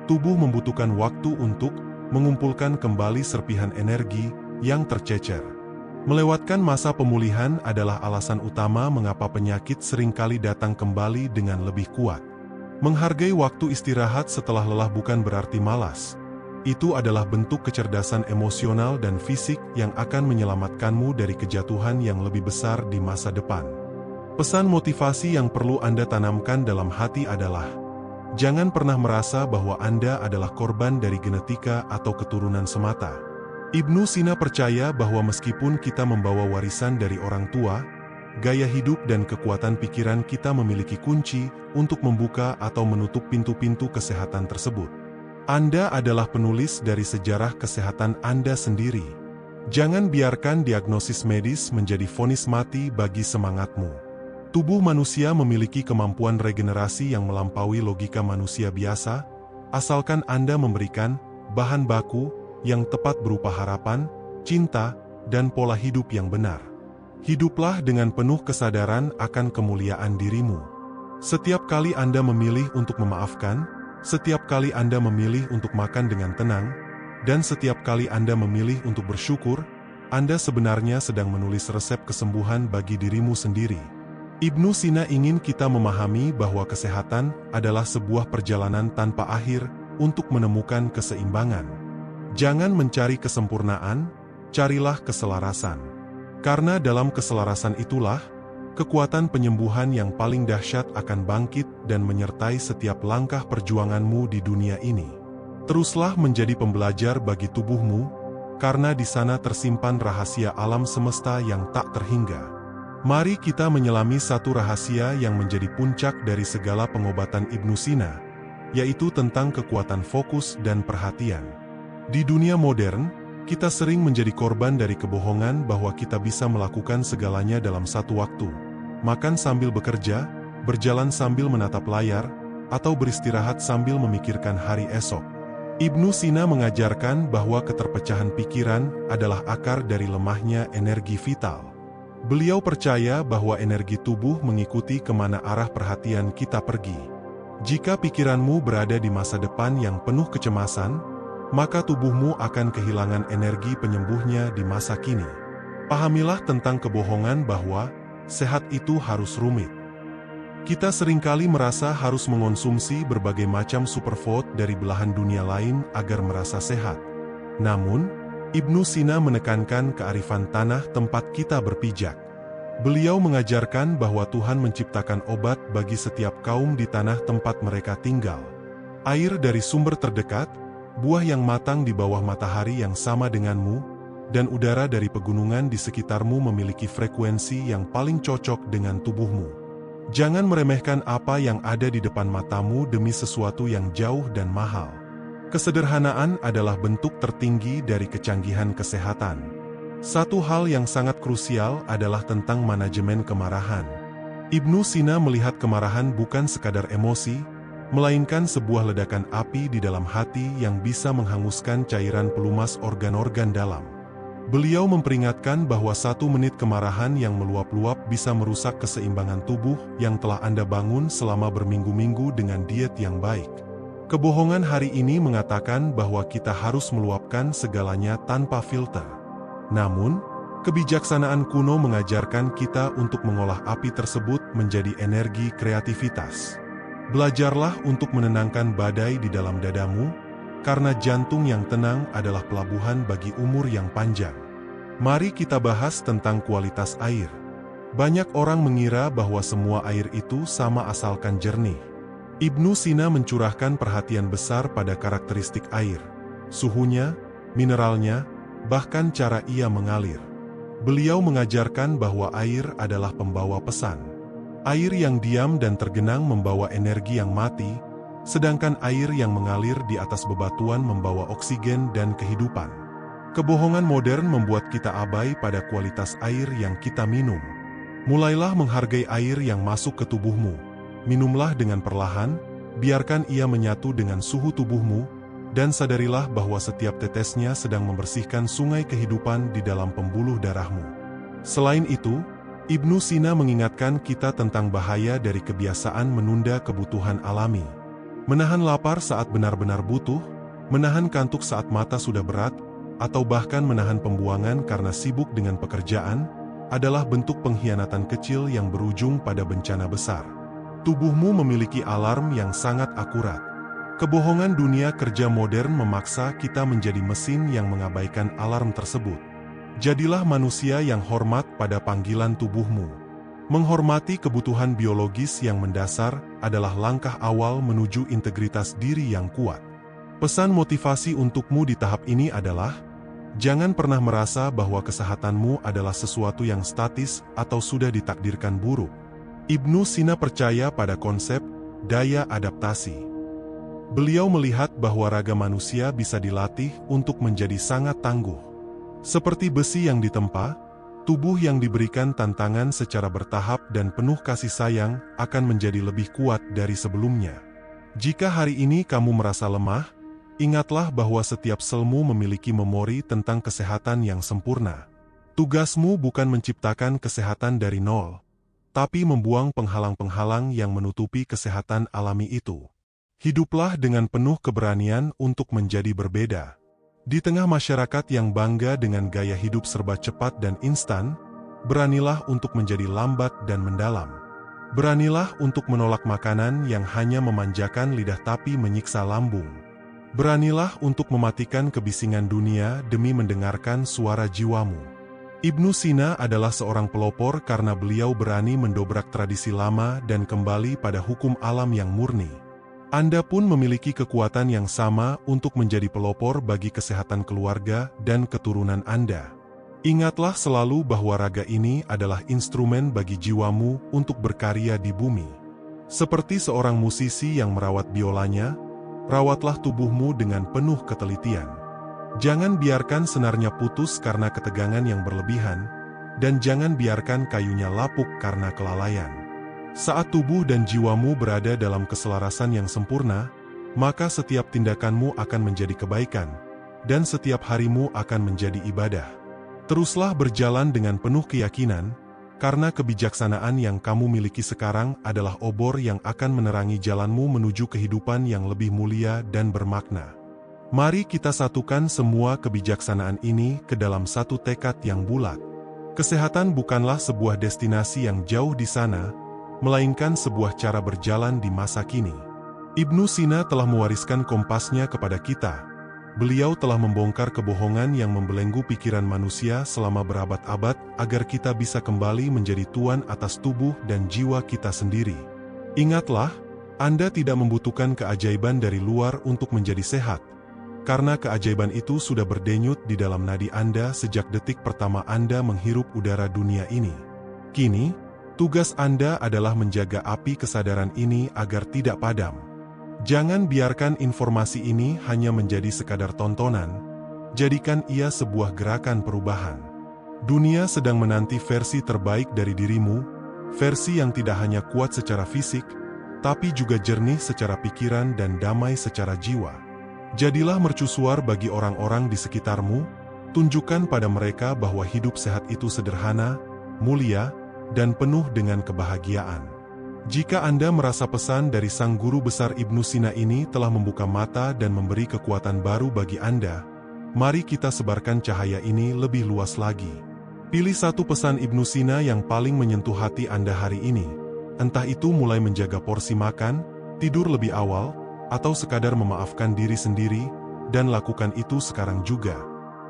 Speaker 1: tubuh membutuhkan waktu untuk mengumpulkan kembali serpihan energi yang tercecer. Melewatkan masa pemulihan adalah alasan utama mengapa penyakit seringkali datang kembali dengan lebih kuat. Menghargai waktu istirahat setelah lelah bukan berarti malas. Itu adalah bentuk kecerdasan emosional dan fisik yang akan menyelamatkanmu dari kejatuhan yang lebih besar di masa depan. Pesan motivasi yang perlu Anda tanamkan dalam hati adalah, jangan pernah merasa bahwa Anda adalah korban dari genetika atau keturunan semata. Ibnu Sina percaya bahwa meskipun kita membawa warisan dari orang tua, gaya hidup dan kekuatan pikiran kita memiliki kunci untuk membuka atau menutup pintu-pintu kesehatan tersebut. Anda adalah penulis dari sejarah kesehatan Anda sendiri. Jangan biarkan diagnosis medis menjadi vonis mati bagi semangatmu. Tubuh manusia memiliki kemampuan regenerasi yang melampaui logika manusia biasa, asalkan Anda memberikan bahan baku yang tepat berupa harapan, cinta, dan pola hidup yang benar. Hiduplah dengan penuh kesadaran akan kemuliaan dirimu. Setiap kali Anda memilih untuk memaafkan, setiap kali Anda memilih untuk makan dengan tenang, dan setiap kali Anda memilih untuk bersyukur, Anda sebenarnya sedang menulis resep kesembuhan bagi dirimu sendiri. Ibnu Sina ingin kita memahami bahwa kesehatan adalah sebuah perjalanan tanpa akhir untuk menemukan keseimbangan. Jangan mencari kesempurnaan, carilah keselarasan. Karena dalam keselarasan itulah, kekuatan penyembuhan yang paling dahsyat akan bangkit dan menyertai setiap langkah perjuanganmu di dunia ini. Teruslah menjadi pembelajar bagi tubuhmu, karena di sana tersimpan rahasia alam semesta yang tak terhingga. Mari kita menyelami satu rahasia yang menjadi puncak dari segala pengobatan Ibnu Sina, yaitu tentang kekuatan fokus dan perhatian. Di dunia modern, kita sering menjadi korban dari kebohongan bahwa kita bisa melakukan segalanya dalam satu waktu. Makan sambil bekerja, berjalan sambil menatap layar, atau beristirahat sambil memikirkan hari esok. Ibnu Sina mengajarkan bahwa keterpecahan pikiran adalah akar dari lemahnya energi vital. Beliau percaya bahwa energi tubuh mengikuti kemana arah perhatian kita pergi. Jika pikiranmu berada di masa depan yang penuh kecemasan, maka tubuhmu akan kehilangan energi penyembuhnya di masa kini. Pahamilah tentang kebohongan bahwa sehat itu harus rumit. Kita seringkali merasa harus mengonsumsi berbagai macam superfood dari belahan dunia lain agar merasa sehat. Namun, Ibnu Sina menekankan kearifan tanah tempat kita berpijak. Beliau mengajarkan bahwa Tuhan menciptakan obat bagi setiap kaum di tanah tempat mereka tinggal. Air dari sumber terdekat, buah yang matang di bawah matahari yang sama denganmu, dan udara dari pegunungan di sekitarmu memiliki frekuensi yang paling cocok dengan tubuhmu. Jangan meremehkan apa yang ada di depan matamu demi sesuatu yang jauh dan mahal. Kesederhanaan adalah bentuk tertinggi dari kecanggihan kesehatan. Satu hal yang sangat krusial adalah tentang manajemen kemarahan. Ibnu Sina melihat kemarahan bukan sekadar emosi, melainkan sebuah ledakan api di dalam hati yang bisa menghanguskan cairan pelumas organ-organ dalam. Beliau memperingatkan bahwa 1 menit kemarahan yang meluap-luap bisa merusak keseimbangan tubuh yang telah Anda bangun selama berminggu-minggu dengan diet yang baik. Kebohongan hari ini mengatakan bahwa kita harus meluapkan segalanya tanpa filter. Namun, kebijaksanaan kuno mengajarkan kita untuk mengolah api tersebut menjadi energi kreativitas. Belajarlah untuk menenangkan badai di dalam dadamu, karena jantung yang tenang adalah pelabuhan bagi umur yang panjang. Mari kita bahas tentang kualitas air. Banyak orang mengira bahwa semua air itu sama asalkan jernih. Ibnu Sina mencurahkan perhatian besar pada karakteristik air, suhunya, mineralnya, bahkan cara ia mengalir. Beliau mengajarkan bahwa air adalah pembawa pesan. Air yang diam dan tergenang membawa energi yang mati, sedangkan air yang mengalir di atas bebatuan membawa oksigen dan kehidupan. Kebohongan modern membuat kita abai pada kualitas air yang kita minum. Mulailah menghargai air yang masuk ke tubuhmu. Minumlah dengan perlahan, biarkan ia menyatu dengan suhu tubuhmu, dan sadarilah bahwa setiap tetesnya sedang membersihkan sungai kehidupan di dalam pembuluh darahmu. Selain itu, Ibnu Sina mengingatkan kita tentang bahaya dari kebiasaan menunda kebutuhan alami. Menahan lapar saat benar-benar butuh, menahan kantuk saat mata sudah berat, atau bahkan menahan pembuangan karena sibuk dengan pekerjaan, adalah bentuk pengkhianatan kecil yang berujung pada bencana besar. Tubuhmu memiliki alarm yang sangat akurat. Kebohongan dunia kerja modern memaksa kita menjadi mesin yang mengabaikan alarm tersebut. Jadilah manusia yang hormat pada panggilan tubuhmu. Menghormati kebutuhan biologis yang mendasar adalah langkah awal menuju integritas diri yang kuat. Pesan motivasi untukmu di tahap ini adalah, jangan pernah merasa bahwa kesehatanmu adalah sesuatu yang statis atau sudah ditakdirkan buruk. Ibnu Sina percaya pada konsep daya adaptasi. Beliau melihat bahwa raga manusia bisa dilatih untuk menjadi sangat tangguh. Seperti besi yang ditempa, tubuh yang diberikan tantangan secara bertahap dan penuh kasih sayang akan menjadi lebih kuat dari sebelumnya. Jika hari ini kamu merasa lemah, ingatlah bahwa setiap selmu memiliki memori tentang kesehatan yang sempurna. Tugasmu bukan menciptakan kesehatan dari nol, tapi membuang penghalang-penghalang yang menutupi kesehatan alami itu. Hiduplah dengan penuh keberanian untuk menjadi berbeda. Di tengah masyarakat yang bangga dengan gaya hidup serba cepat dan instan, beranilah untuk menjadi lambat dan mendalam. Beranilah untuk menolak makanan yang hanya memanjakan lidah tapi menyiksa lambung. Beranilah untuk mematikan kebisingan dunia demi mendengarkan suara jiwamu. Ibnu Sina adalah seorang pelopor karena beliau berani mendobrak tradisi lama dan kembali pada hukum alam yang murni. Anda pun memiliki kekuatan yang sama untuk menjadi pelopor bagi kesehatan keluarga dan keturunan Anda. Ingatlah selalu bahwa raga ini adalah instrumen bagi jiwamu untuk berkarya di bumi. Seperti seorang musisi yang merawat biolanya, rawatlah tubuhmu dengan penuh ketelitian. Jangan biarkan senarnya putus karena ketegangan yang berlebihan, dan jangan biarkan kayunya lapuk karena kelalaian. Saat tubuh dan jiwamu berada dalam keselarasan yang sempurna, maka setiap tindakanmu akan menjadi kebaikan, dan setiap harimu akan menjadi ibadah. Teruslah berjalan dengan penuh keyakinan, karena kebijaksanaan yang kamu miliki sekarang adalah obor yang akan menerangi jalanmu menuju kehidupan yang lebih mulia dan bermakna. Mari kita satukan semua kebijaksanaan ini ke dalam satu tekad yang bulat. Kesehatan bukanlah sebuah destinasi yang jauh di sana, melainkan sebuah cara berjalan di masa kini. Ibnu Sina telah mewariskan kompasnya kepada kita. Beliau telah membongkar kebohongan yang membelenggu pikiran manusia selama berabad-abad agar kita bisa kembali menjadi tuan atas tubuh dan jiwa kita sendiri. Ingatlah, Anda tidak membutuhkan keajaiban dari luar untuk menjadi sehat. Karena keajaiban itu sudah berdenyut di dalam nadi Anda sejak detik pertama Anda menghirup udara dunia ini. Kini, tugas Anda adalah menjaga api kesadaran ini agar tidak padam. Jangan biarkan informasi ini hanya menjadi sekadar tontonan, jadikan ia sebuah gerakan perubahan. Dunia sedang menanti versi terbaik dari dirimu, versi yang tidak hanya kuat secara fisik, tapi juga jernih secara pikiran dan damai secara jiwa. Jadilah mercusuar bagi orang-orang di sekitarmu, tunjukkan pada mereka bahwa hidup sehat itu sederhana, mulia, dan penuh dengan kebahagiaan. Jika Anda merasa pesan dari Sang Guru Besar Ibnu Sina ini telah membuka mata dan memberi kekuatan baru bagi Anda, mari kita sebarkan cahaya ini lebih luas lagi. Pilih satu pesan Ibnu Sina yang paling menyentuh hati Anda hari ini. Entah itu mulai menjaga porsi makan, tidur lebih awal, atau sekadar memaafkan diri sendiri, dan lakukan itu sekarang juga.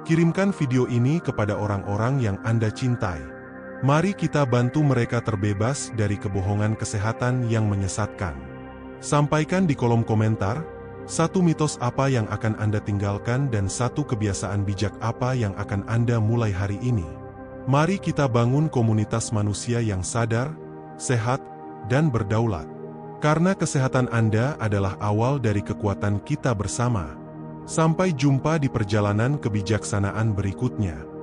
Speaker 1: Kirimkan video ini kepada orang-orang yang Anda cintai. Mari kita bantu mereka terbebas dari kebohongan kesehatan yang menyesatkan. Sampaikan di kolom komentar, satu mitos apa yang akan Anda tinggalkan dan satu kebiasaan bijak apa yang akan Anda mulai hari ini. Mari kita bangun komunitas manusia yang sadar, sehat, dan berdaulat. Karena kesehatan Anda adalah awal dari kekuatan kita bersama. Sampai jumpa di perjalanan kebijaksanaan berikutnya.